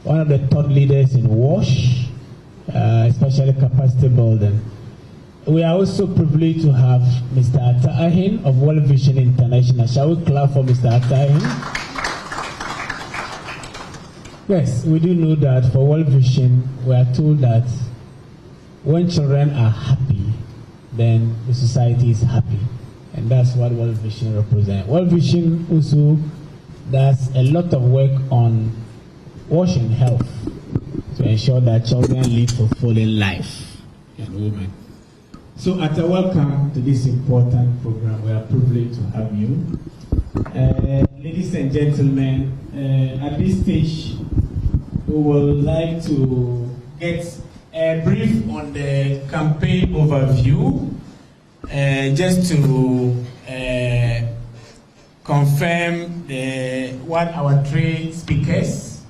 I: one of the thought leaders in WASH, especially capacity building. We are also privileged to have Mr. Atahin of World Vision International. Shall we clap for Mr. Atahin? Yes, we do know that for World Vision, we are told that when children are happy, then the society is happy. And that's what World Vision represents. World Vision also does a lot of work on WASH and health to ensure that children lead fulfilling life and women. So, at a welcome to this important program. We are privileged to have you. Ladies and gentlemen, at this stage, we would like to get a brief on the campaign overview, just to confirm what our three speakers,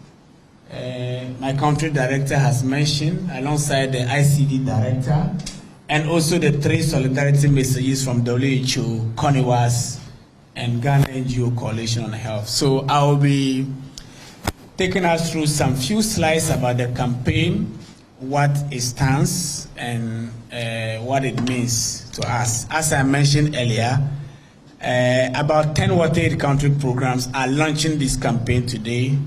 I: my country director has mentioned, alongside the ICD director, and also the three solidarity messages from WHO, CONIWAS, and Ghana NGO Coalition on Health. So I will be taking us through some few slides about the campaign, what it stands, and what it means to us. As I mentioned earlier, about 10 WaterAid country programs are launching this campaign today.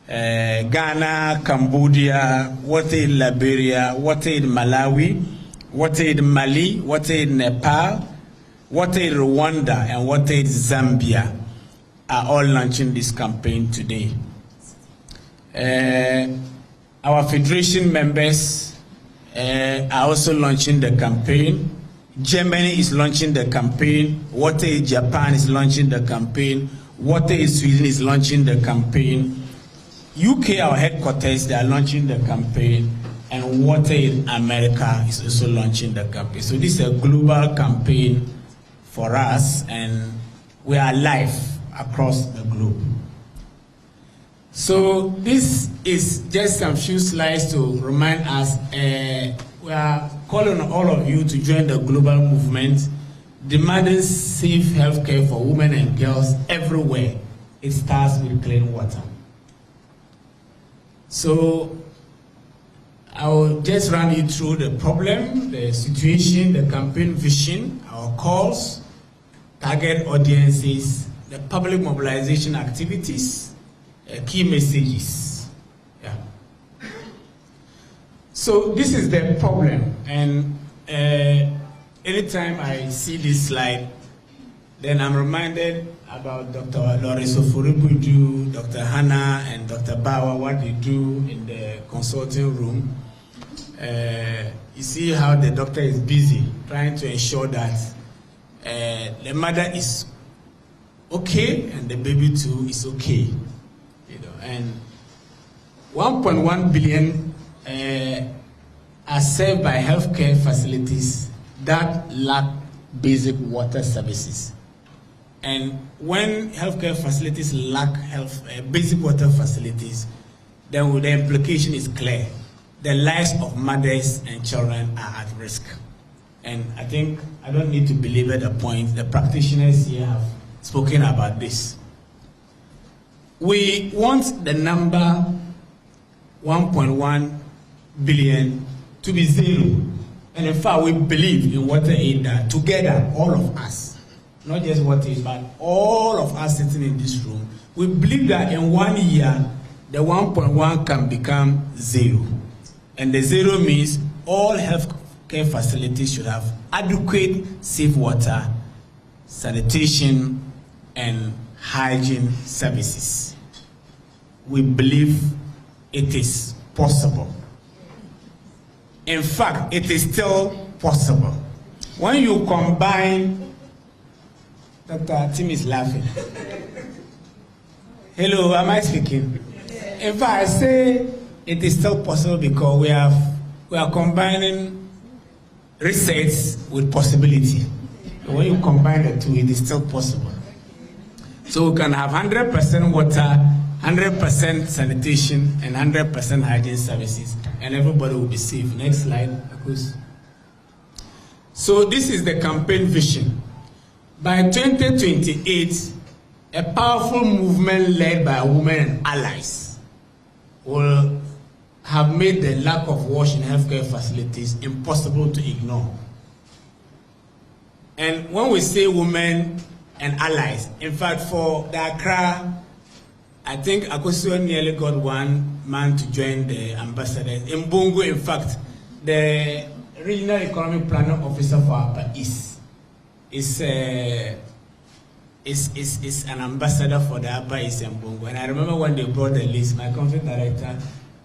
I: Ghana, Cambodia, WaterAid Liberia, WaterAid Malawi, WaterAid Mali, WaterAid Nepal, WaterAid Rwanda, and WaterAid Zambia are all launching this campaign today. Our federation members are also launching the campaign.
A: Germany is launching the campaign. WaterAid Japan is launching the campaign. WaterAid Sweden is launching the campaign. UK, our headquarters, they are launching the campaign. And WaterAid America is also launching the campaign. So this is a global campaign for us, and we are live across the globe. So this is just some few slides to remind us we are calling on all of you to join the global movement demanding safe healthcare for women and girls everywhere. It starts with clean water. So I will just run you through the problem, the situation, the campaign vision, our calls, target audiences, the public mobilization activities, key messages. Yeah. So this is the problem, and anytime I see this slide, then I'm reminded about Dr. Lorenzo Furibuju, Dr. Hannah, and Dr. Bawa, what they do in the consulting room. You see how the doctor is busy trying to ensure that the mother is okay and the baby too is okay. You know, and 1.1 billion are served by healthcare facilities that lack basic water services. And when healthcare facilities lack basic water facilities, then the implication is clear. The lives of mothers and children are at risk. And I think I don't need to belabor the point. The practitioners here have spoken about this. We want the number 1.1 billion to be zero. And in fact, we believe in WaterAid that together, all of us, not just WaterAid, but all of us sitting in this room, we believe that in 1 year, the 1.1 can become zero. And the zero means all healthcare facilities should have adequate safe water, sanitation, and hygiene services. We believe it is possible. In fact, it is still possible. When you combine, Dr. Tim is laughing. Hello, am I speaking? In fact, I say it is still possible because we are combining research with possibility. When you combine the two, it is still possible. So we can have 100% water, 100% sanitation, and 100% hygiene services, and everybody will be safe. Next slide, Akus. So this is the campaign vision. By 2028, a powerful movement led by women and allies will have made the lack of wash in healthcare facilities impossible to ignore. And when we say women and allies, in fact, for the Accra, I think Akosua nearly got one man to join the ambassadors. In Bongo, in fact, the regional economic planning officer for Upper East is an ambassador for the Upper East and Bongo. And I remember when they brought the list, my country director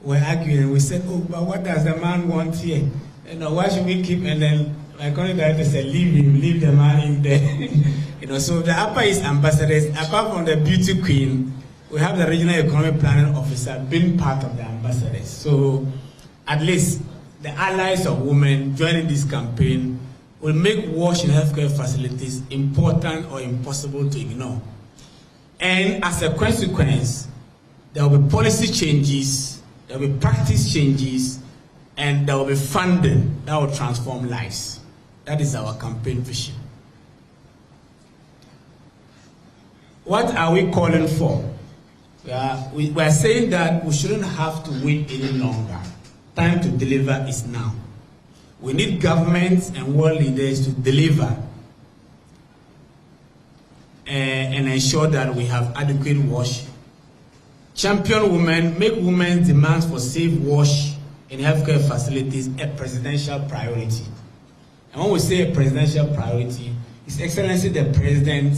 A: were arguing, and we said, oh, but what does the man want here? You know, why should we keep? And then my country director said, leave him, leave the man in there. You know, so the Upper East ambassadors, apart from the beauty queen, we have the regional economic planning officer being part of the ambassadors. So at least the allies of women joining this campaign will make wash in healthcare facilities important or impossible to ignore. And as a consequence, there will be policy changes, there will be practice changes, and there will be funding that will transform lives. That is our campaign vision. What are we calling for? We are saying that we shouldn't have to wait any longer. Time to deliver is now. We need governments and world leaders to deliver and ensure that we have adequate wash. Champion women, make women's demands for safe wash in healthcare facilities a presidential priority. And when we say a presidential priority, His Excellency the President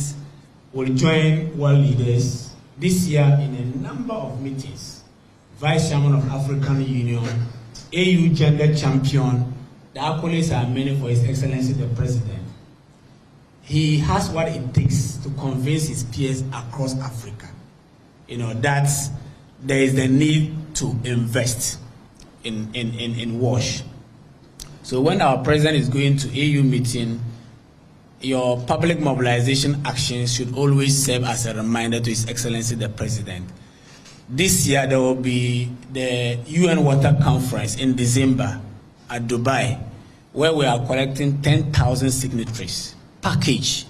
A: will join world leaders this year in a number of meetings. Vice Chairman of African Union, AU Gender Champion. The accolades are many for His Excellency the President. he has what it takes to convince his peers across Africa, that there is the need to invest in WASH. So when our president is going to AU meeting, your public mobilization actions should always serve as a reminder to His Excellency the President. This year there will be the UN Water Conference in December at Dubai, where we are collecting 10,000 signatories package,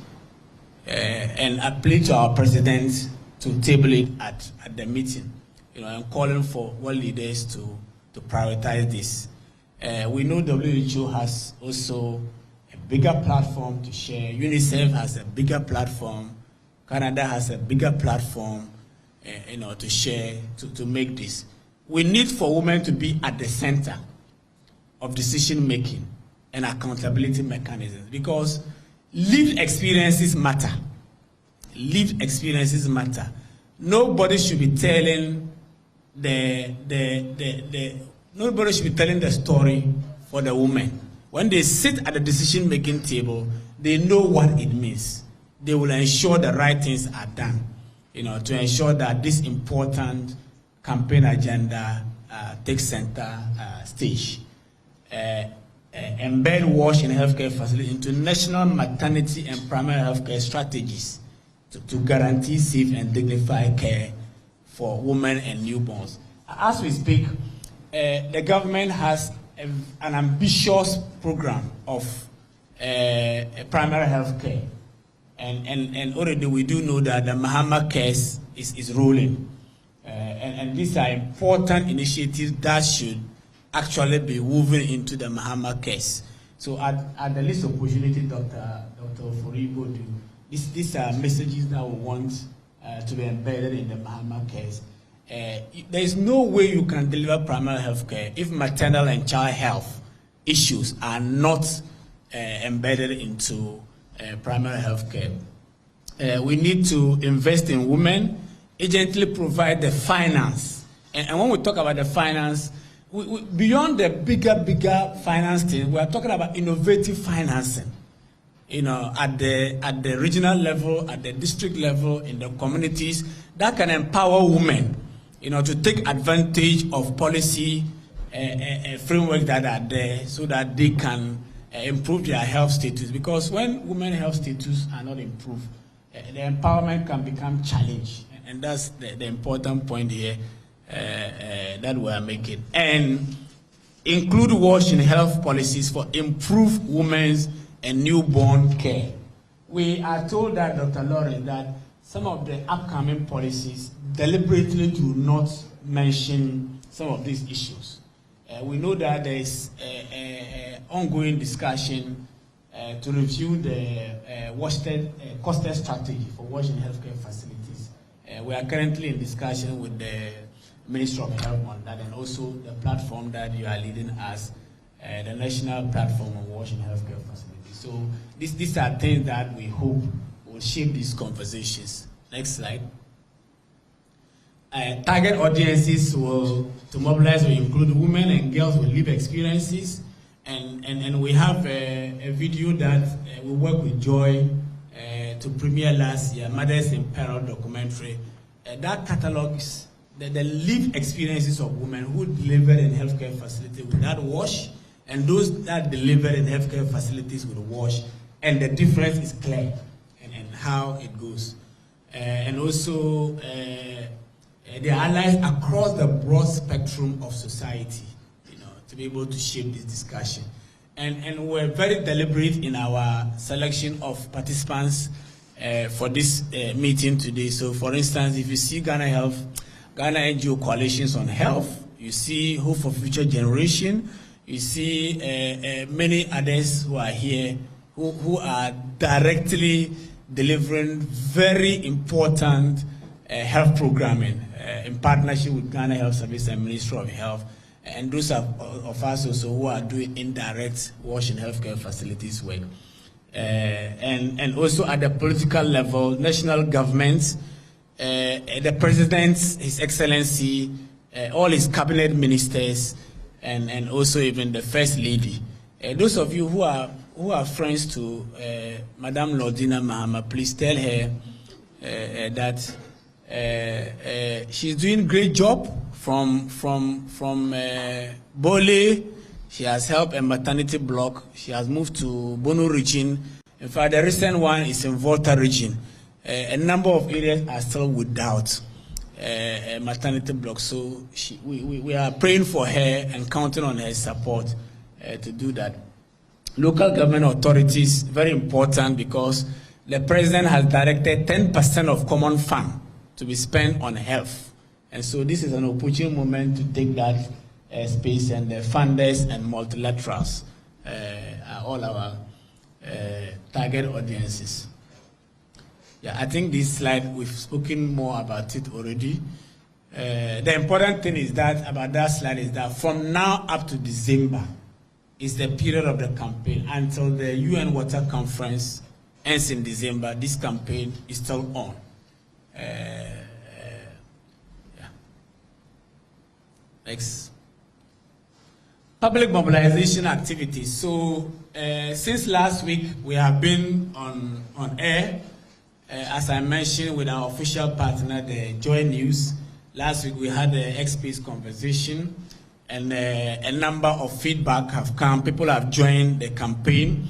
A: and appeal to our president to table it at the meeting, and calling for world leaders to prioritize this. We know WHO has also a bigger platform to share. UNICEF has a bigger platform. Canada has a bigger platform, to share, to make this. We need for women to be at the center of decision making and accountability mechanisms, because lived experiences matter. Lived experiences matter. Nobody should be telling nobody should be telling the story for the women. When they sit at the decision-making table, they know what it means. They will ensure the right things are done, to ensure that this important campaign agenda takes center stage. Embed WASH in healthcare facilities into national maternity and primary healthcare strategies to guarantee safe and dignified care for women and newborns. As we speak, the government has an ambitious program of primary health care. And already we do know that the Mahama case is rolling. And these are important initiatives that should actually be woven into the Mahama case. So at the least opportunity, Dr. Foribo, these are messages that we want to be embedded in the Mahama case. There is no way you can deliver primary health care if maternal and child health issues are not embedded into primary health care. We need to invest in women, urgently provide the finance. And when we talk about the finance, we beyond the bigger finance thing, we are talking about innovative financing. At the regional level, at the district level, in the communities, that can empower women, to take advantage of policy frameworks that are there so that they can improve their health status. Because when women's health status are not improved, the empowerment can become challenged. And that's the important point here that we are making. And include WASH in health policies for improved women's and newborn care. We are told that, Dr. Lawrence, that some of the upcoming policies deliberately do not mention some of these issues. We know that there is an ongoing discussion to review the costed strategy for WASH in healthcare facilities. We are currently in discussion with the Ministry of Health on that, and also the platform that you are leading as the national platform on WASH in healthcare facilities. So these are things that we hope will shape these conversations. Next slide. Target audiences to mobilize will include women and girls with lived experiences, and we have a video that we worked with Joy to premiere last year, Mothers in Peril documentary. That catalogs the lived experiences of women who delivered in healthcare facilities without WASH, and those that delivered in healthcare facilities with WASH, and the difference is clear and how it goes. And also, they are allies across the broad spectrum of society, to be able to shape this discussion. And we're very deliberate in our selection of participants for this meeting today. So, for instance, if you see Ghana NGO Coalitions on Health, you see Hope for Future Generation, you see many others who are here who are directly delivering very important health programming in partnership with Ghana Health Service and Ministry of Health, and those of us also who are doing indirect WASH in healthcare facilities work. And also at the political level, national governments, the President, His Excellency, all his cabinet ministers, and also even the First Lady. Those of you who who are friends to Madame Lordina Mahama, please tell her that she's doing great job from Bole. She has helped a maternity block. She has moved to Bono region. In fact, the recent one is in Volta region. A number of areas are still without a maternity block. So we are praying for her and counting on her support to do that. Local government authorities, very important, because the president has directed 10% of common fund to be spent on health. And so this is an opportune moment to take that space, and the funders and multilaterals are all our target audiences. Yeah, I think this slide, we've spoken more about it already. The important thing is that, about that slide, is that from now up to December is the period of the campaign until the UN Water Conference ends in December. This campaign is still on. Yeah. Next. Public mobilization activities. So since last week, we have been on air, as I mentioned, with our official partner, the Joy News. Last week, we had the XP's conversation, and a number of feedback have come. People have joined the campaign.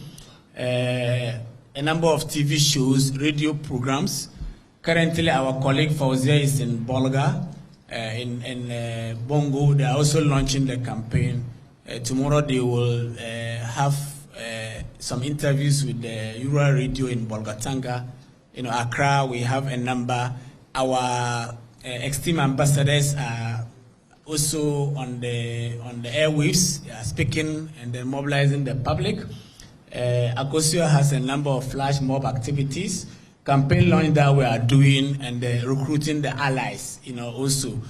A: A number of TV shows, radio programs. Currently, our colleague Fauzia is in Bolga, in Bongo. They are also launching the campaign. Tomorrow they will have some interviews with the Rural Radio in Bolgatanga. You know, Accra, we have a number. Our esteemed ambassadors are also on the airwaves, speaking and then mobilizing the public. Akosio has a number of flash mob activities, campaign launch that we are doing, and recruiting the allies. You know, also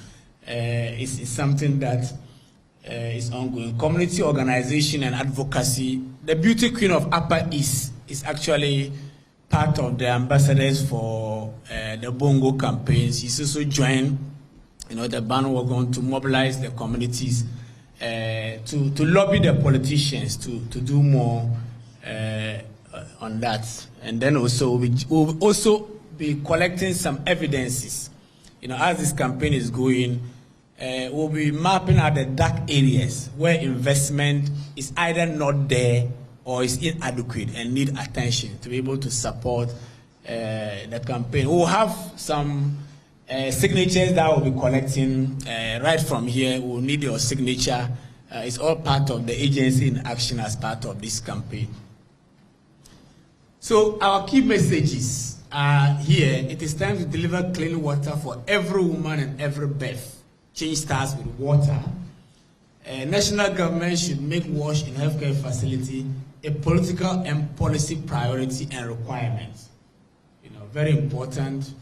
A: is something that is ongoing. Community organization and advocacy. The Beauty Queen of Upper East is actually part of the ambassadors for the Bongo campaigns. She's also joined, you know, the bandwagon to mobilize the communities, to lobby the politicians to do more on that. And then also we'll also be collecting some evidences. You know, as this campaign is going, we'll be mapping out the dark areas where investment is either not there or is inadequate and need attention to be able to support the campaign. We'll have some signatures that we'll be collecting right from here. We'll need your signature. It's all part of the agency in action as part of this campaign. So our key messages are here. It is time to deliver clean water for every woman and every birth. Change starts with water. National government should make wash in healthcare facility a political and policy priority and requirement. You know, very important.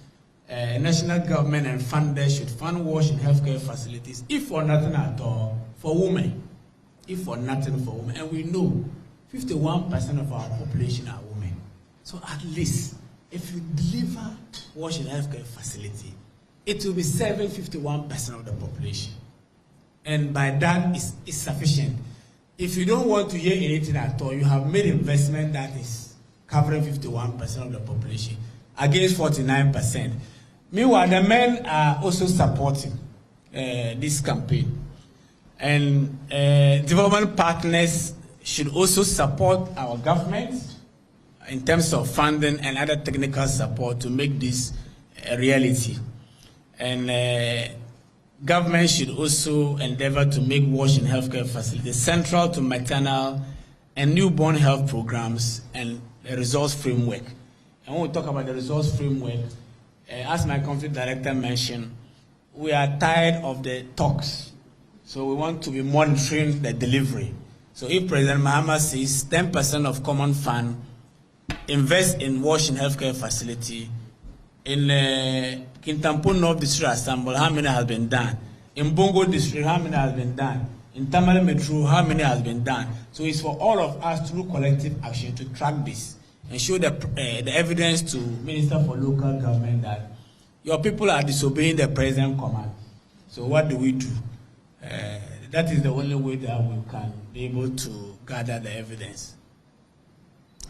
A: National government and funders should fund wash in healthcare facilities, if for nothing at all, for women. If for nothing, for women. And we know 51% of our population are women. So at least, if you deliver wash in healthcare facility, it will be 51% of the population. And by that, it's sufficient. If you don't want to hear anything at all, you have made investment that is covering 51% of the population against 49%. Meanwhile, the men are also supporting this campaign. And development partners should also support our government in terms of funding and other technical support to make this a reality. And government should also endeavor to make wash in healthcare facilities central to maternal and newborn health programs and the results framework. And when we talk about the results framework, as my country director mentioned, we are tired of the talks. So we want to be monitoring the delivery. So if President Mahama says 10% of common fund invest in wash in healthcare facility, in Kintampo North District Assembly, how many has been done? In Bongo District, how many has been done? In Tamale Metro, how many has been done? So it's for all of us through collective action to track this and show the evidence to Minister for Local Government that your people are disobeying the President's command. So what do we do? That is the only way that we can be able to gather the evidence.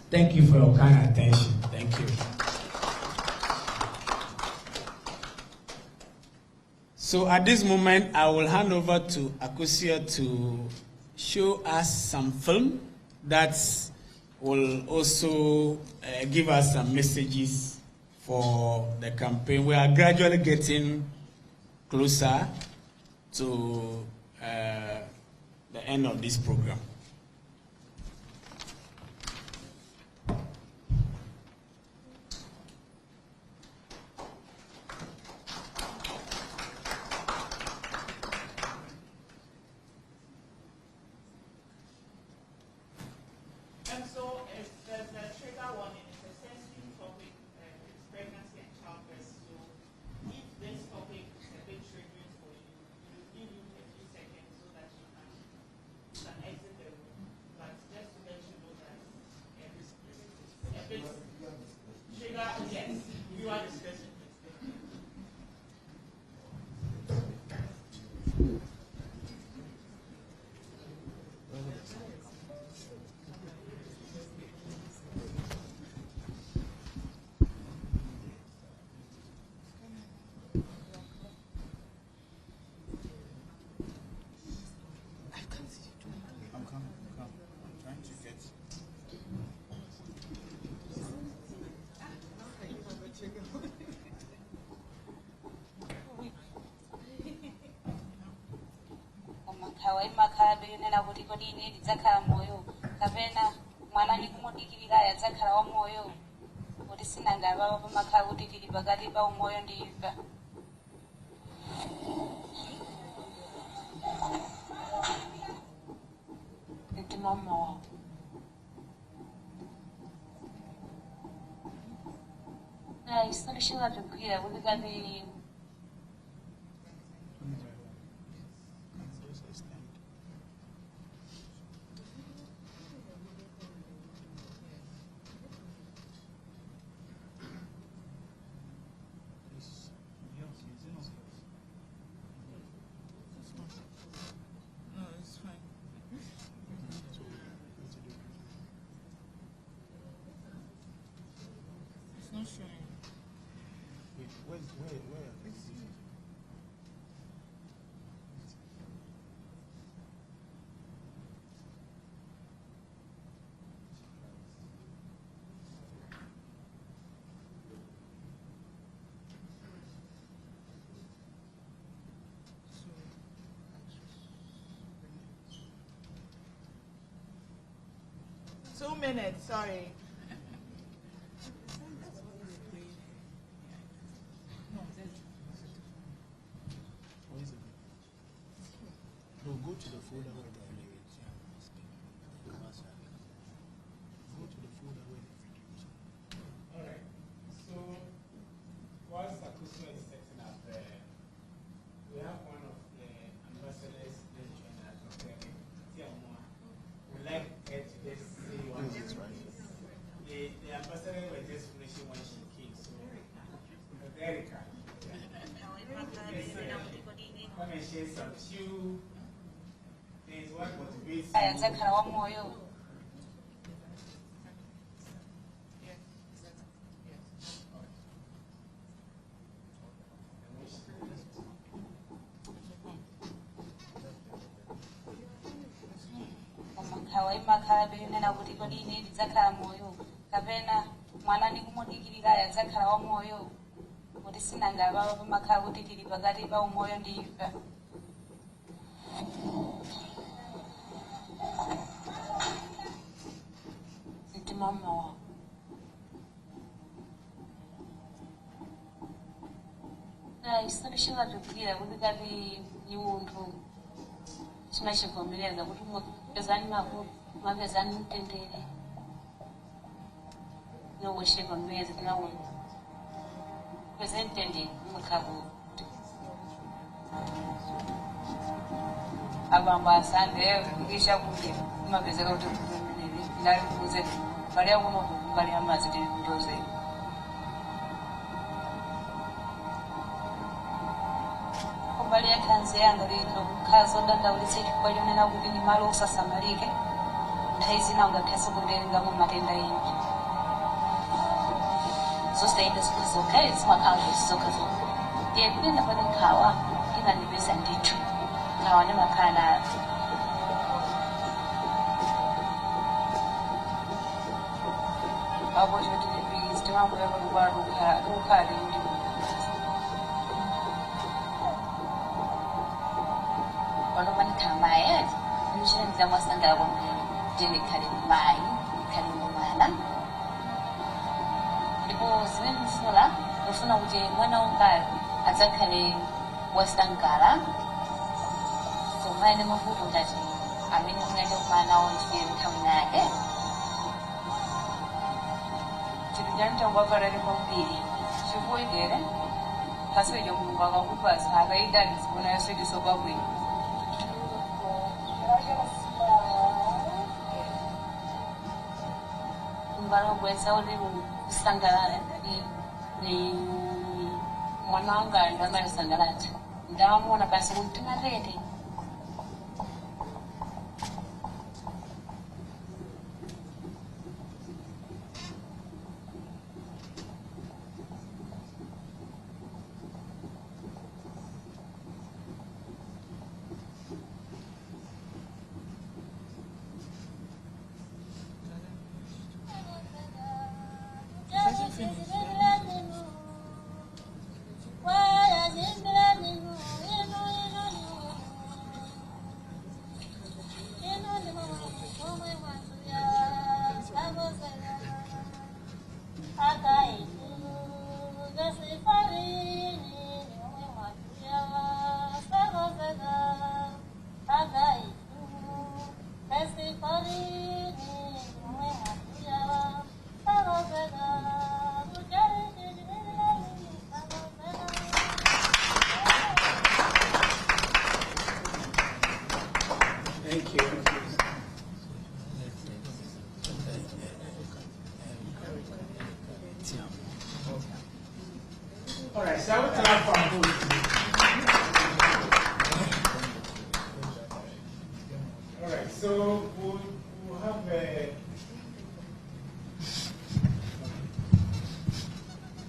A: Thank you for your kind attention. Thank you. So at this moment, I will hand over to Akosia to show us some film that will also give us some messages for the campaign. We are gradually getting closer to the end of this program.
E: Two minutes, sorry.
A: No, go to the folder where the lyrics. Go to the folder where the videos. All right. So, whilst Akosia is setting up, we have one of the ambassadors then join us, Dr. Tiamwa. We'd like her to just say one thing. The ambassador was just finishing when she came, so Erica. Come and share some few things, what motivates you.
J: advertise na ungakhetha ukubelinga mumatenda yini. So stay in this place, okay? It's my country, it's okay. Yeah, we didn't have any power, even the best and the tree. Now I never kind of. I want you to be pleased to have whatever the world will have in you. One of my time, my head, you shouldn't have was under one day, carrying my carrying my because when smaller, ufuna uje mwana unga atakale western gara. So mine mafuto that I mean unga mwana unje kamnage. Chijanja ngwavara ni mbili. Shuvoi dere. Kaso yo mwaga kupas hagaida nisona yaso disobabwe. Mbara ngwesa ole Sangalana ni mwananga ndamara sangalata ndamona basi mutuna rede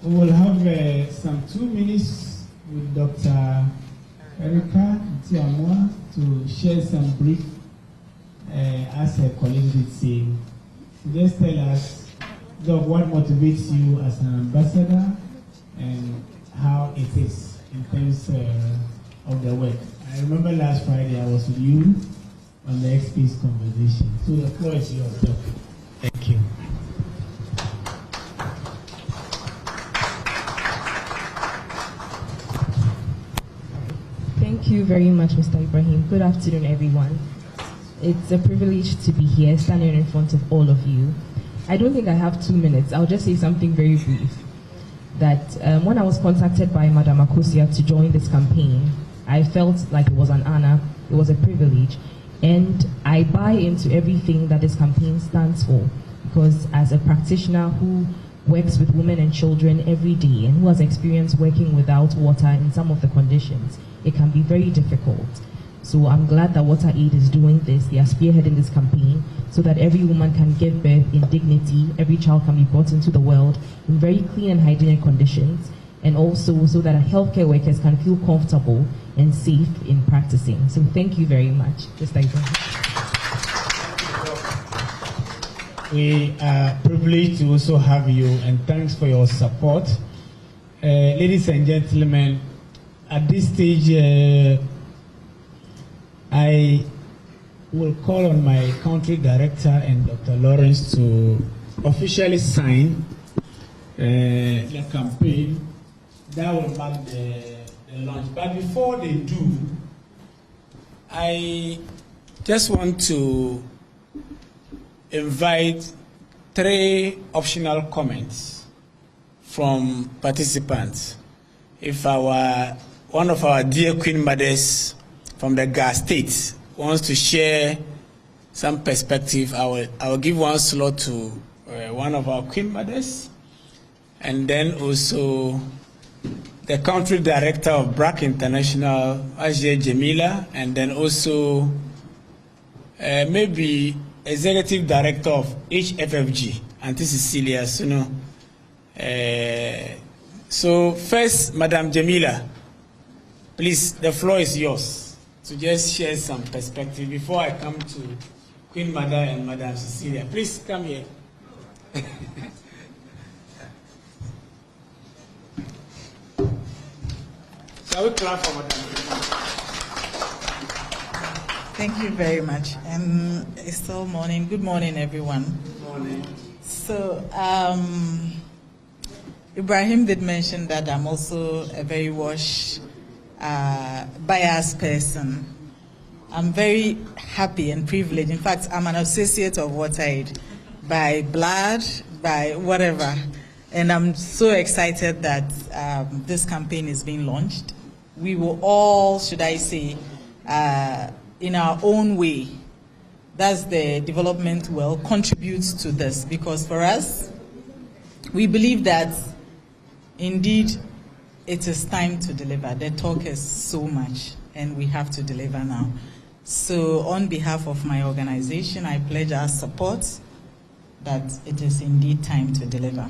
I: We will have some 2 minutes with Dr. Erica Tiamwa to share some brief, as her colleague did say. Just tell us, Doc, what motivates you as an ambassador and how it is in terms of the work. I remember last Friday I was with you on the XP's conversation. So the floor is yours, Doc. Thank you.
F: Thank you very much, Mr. Ibrahim. Good afternoon, everyone. It's a privilege to be here, standing in front of all of you. I don't think I have 2 minutes. I'll just say something very brief. That when I was contacted by Madam Akosia to join this campaign, I felt like it was an honor, it was a privilege, and I buy into everything that this campaign stands for, because as a practitioner who works with women and children every day and who has experience working without water in some of the conditions, it can be very difficult. So I'm glad that WaterAid is doing this. They are spearheading this campaign so that every woman can give birth in dignity, every child can be brought into the world in very clean and hygienic conditions, and also so that healthcare workers can feel comfortable and safe in practicing. So thank you very much.
I: We are privileged to also have you, and thanks for your support. Ladies and gentlemen, at this stage, I will call on my country director and Dr. Lawrence to officially sign the campaign that will mark the launch. But before they do, I just want to invite 3 optional comments from participants. If one of our dear Queen Mothers from the Gas State wants to share some perspective, I will give one slot to one of our Queen Mothers, and then also the country director of BRAC International, Ajay Jamila, and then also maybe
A: Executive Director of HFFG, Auntie Cecilia Suno. So first, Madam Jamila, please, the floor is yours to just share some perspective before I come to Queen Mother and Madam Cecilia. Please come here. Shall we clap for Madam Jamila?
E: Thank you very much. It's still morning. Good morning, everyone.
A: Good morning.
E: So, Ibrahim did mention that I'm also a very biased person. I'm very happy and privileged. In fact, I'm an associate of WaterAid by blood, by whatever. And I'm so excited that this campaign is being launched. We will all, should I say, in our own way, that's the development well, contributes to this. Because for us, we believe that indeed it is time to deliver. The talk is so much, and we have to deliver now. So on behalf of my organization, I pledge our support that it is indeed time to deliver.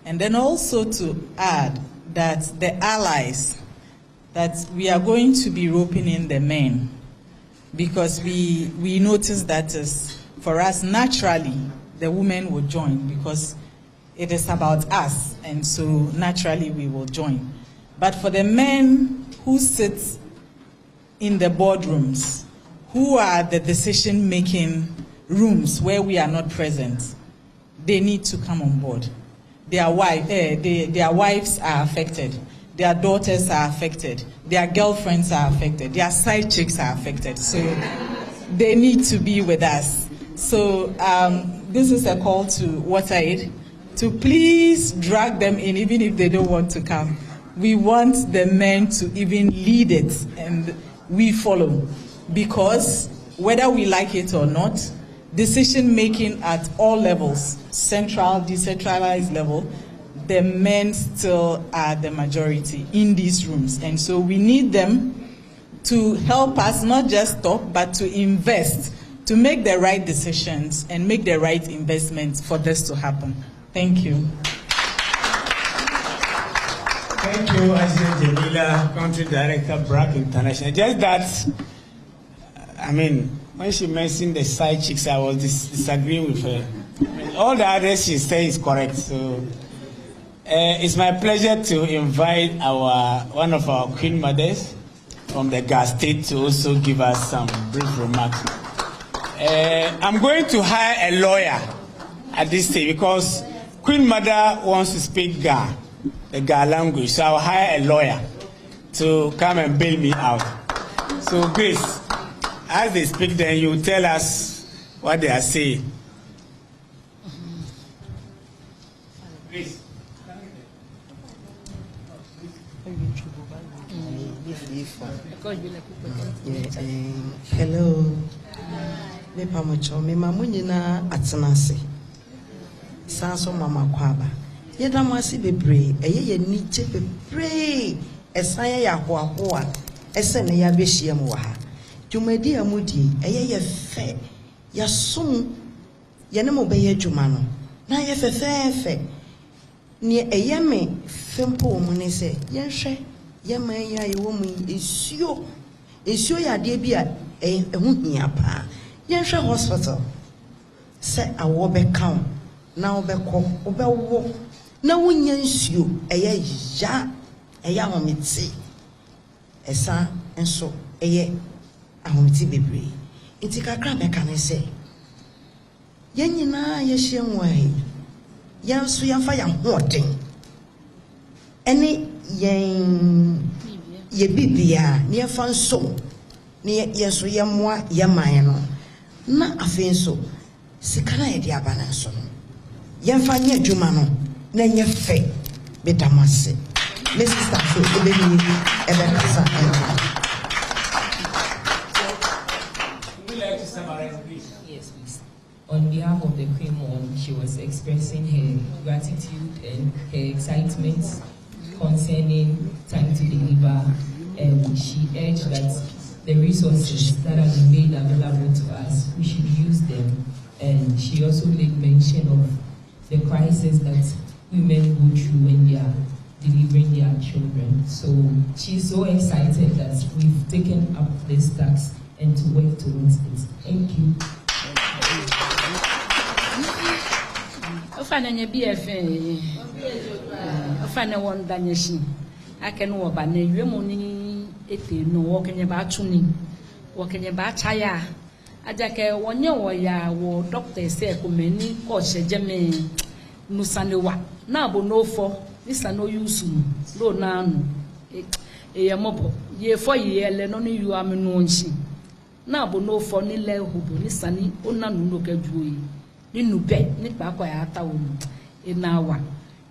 E: And then also to add that the allies, that we are going to be roping in the men, because we notice that is, for us, naturally, the women will join because it is about us, and so naturally we will join. But for the men who sit in the boardrooms, who are the decision-making rooms where we are not present, they need to come on board. Their wives are affected. Their daughters are affected. Their girlfriends are affected. Their side chicks are affected. So they need to be with us. So this is a call to WaterAid to please drag them in, even if they don't want to come. We want the men to even lead it, and we follow. Because whether we like it or not, decision-making at all levels, central, decentralized level, the men still are the majority in these rooms. And so we need them to help us not just talk, but to invest, to make the right decisions and make the right investments for this to happen. Thank you.
A: Thank you, Ashley Jamila, Country Director, BRAC International. Just that, I mean, when she mentioned the side chicks, I was disagreeing with her. I mean, all the others she said is correct. So it's my pleasure to invite one of our Queen Mothers from the Gas State to also give us some brief remarks. I'm going to hire a lawyer at this stage because Queen Mother wants to speak Ga, the Ga language. So I'll hire a lawyer to come and bail me out. So Grace, as they speak, then you tell us what they are saying. Grace.
K: Hello. Me pamocho me mamunyina atenase. Sanso mama kwaba. Yeda mwasi bebre, ye niche bebre. Esanya ya hoahoa. Ese ne ya behia mu wa ha. Dwumadi amudi ye fe. Ya sum ye ne mo beye dwuma no. Na ye fefefe. Ni me fempo mu ne se. Yenhwe yeman ya ye wo mu esio ya de bi a ehu hia pa. Yenhwe hospital. Se awo be kan na obekọ obewo na wonya nsuo eye ya ahometi esa enso eye ahometi bebre nti kakra beka ne se yenyina ye hye nwai yanso yamfa ya hoden ene ye bibia ne yamfa nso ne yeso yemmoa yeman no na afenso sikana ye dia bana nso no yemfa nye adwuma no na nye fe betamase Mrs. Tafu ebeni ebekasa enka.
A: Would you like to summarize, please?
L: Yes, please. On behalf of the Queen Mom, she was expressing her gratitude and her excitement concerning time to deliver, and she urged that the resources that have been made available to us, we should use them And she also made mention of the crisis that women go through when they are delivering their children. So she's so excited that we've taken up this task and to work towards it. Thank you.
M: I can walk by the morning, no walking about tuning, walking about Chaya. I take 1 year or ya, or doctor said, many coach a Jemmy Nusanewa. Now, but no for this, I know you soon. Low now, a mobile, ye 4 years, only you are known she. Now, but no for ni le who be sunny, or none look at you. Ninu bed, Nick Baquata, in our.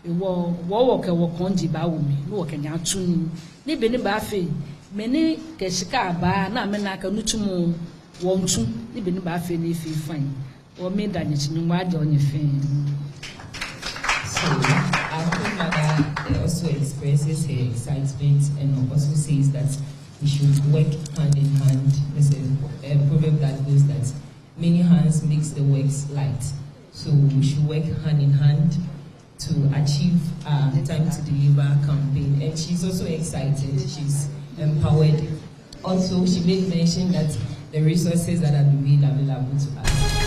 M: Walk a walk on Jibaumi, no can ya tune. Ni beni bafe, many Keshika ba, na menaka nutumo, won't you, ni beni bafe if you find, or made that it's no matter on your fan.
L: So, our grandmother also expresses her excitement and also says that we should work hand in hand. There's a proverb that goes that many hands makes the works light. So, we should work hand in hand to achieve the time to deliver campaign. And she's also excited, she's empowered. Also, she made mention that the resources that have been made available to us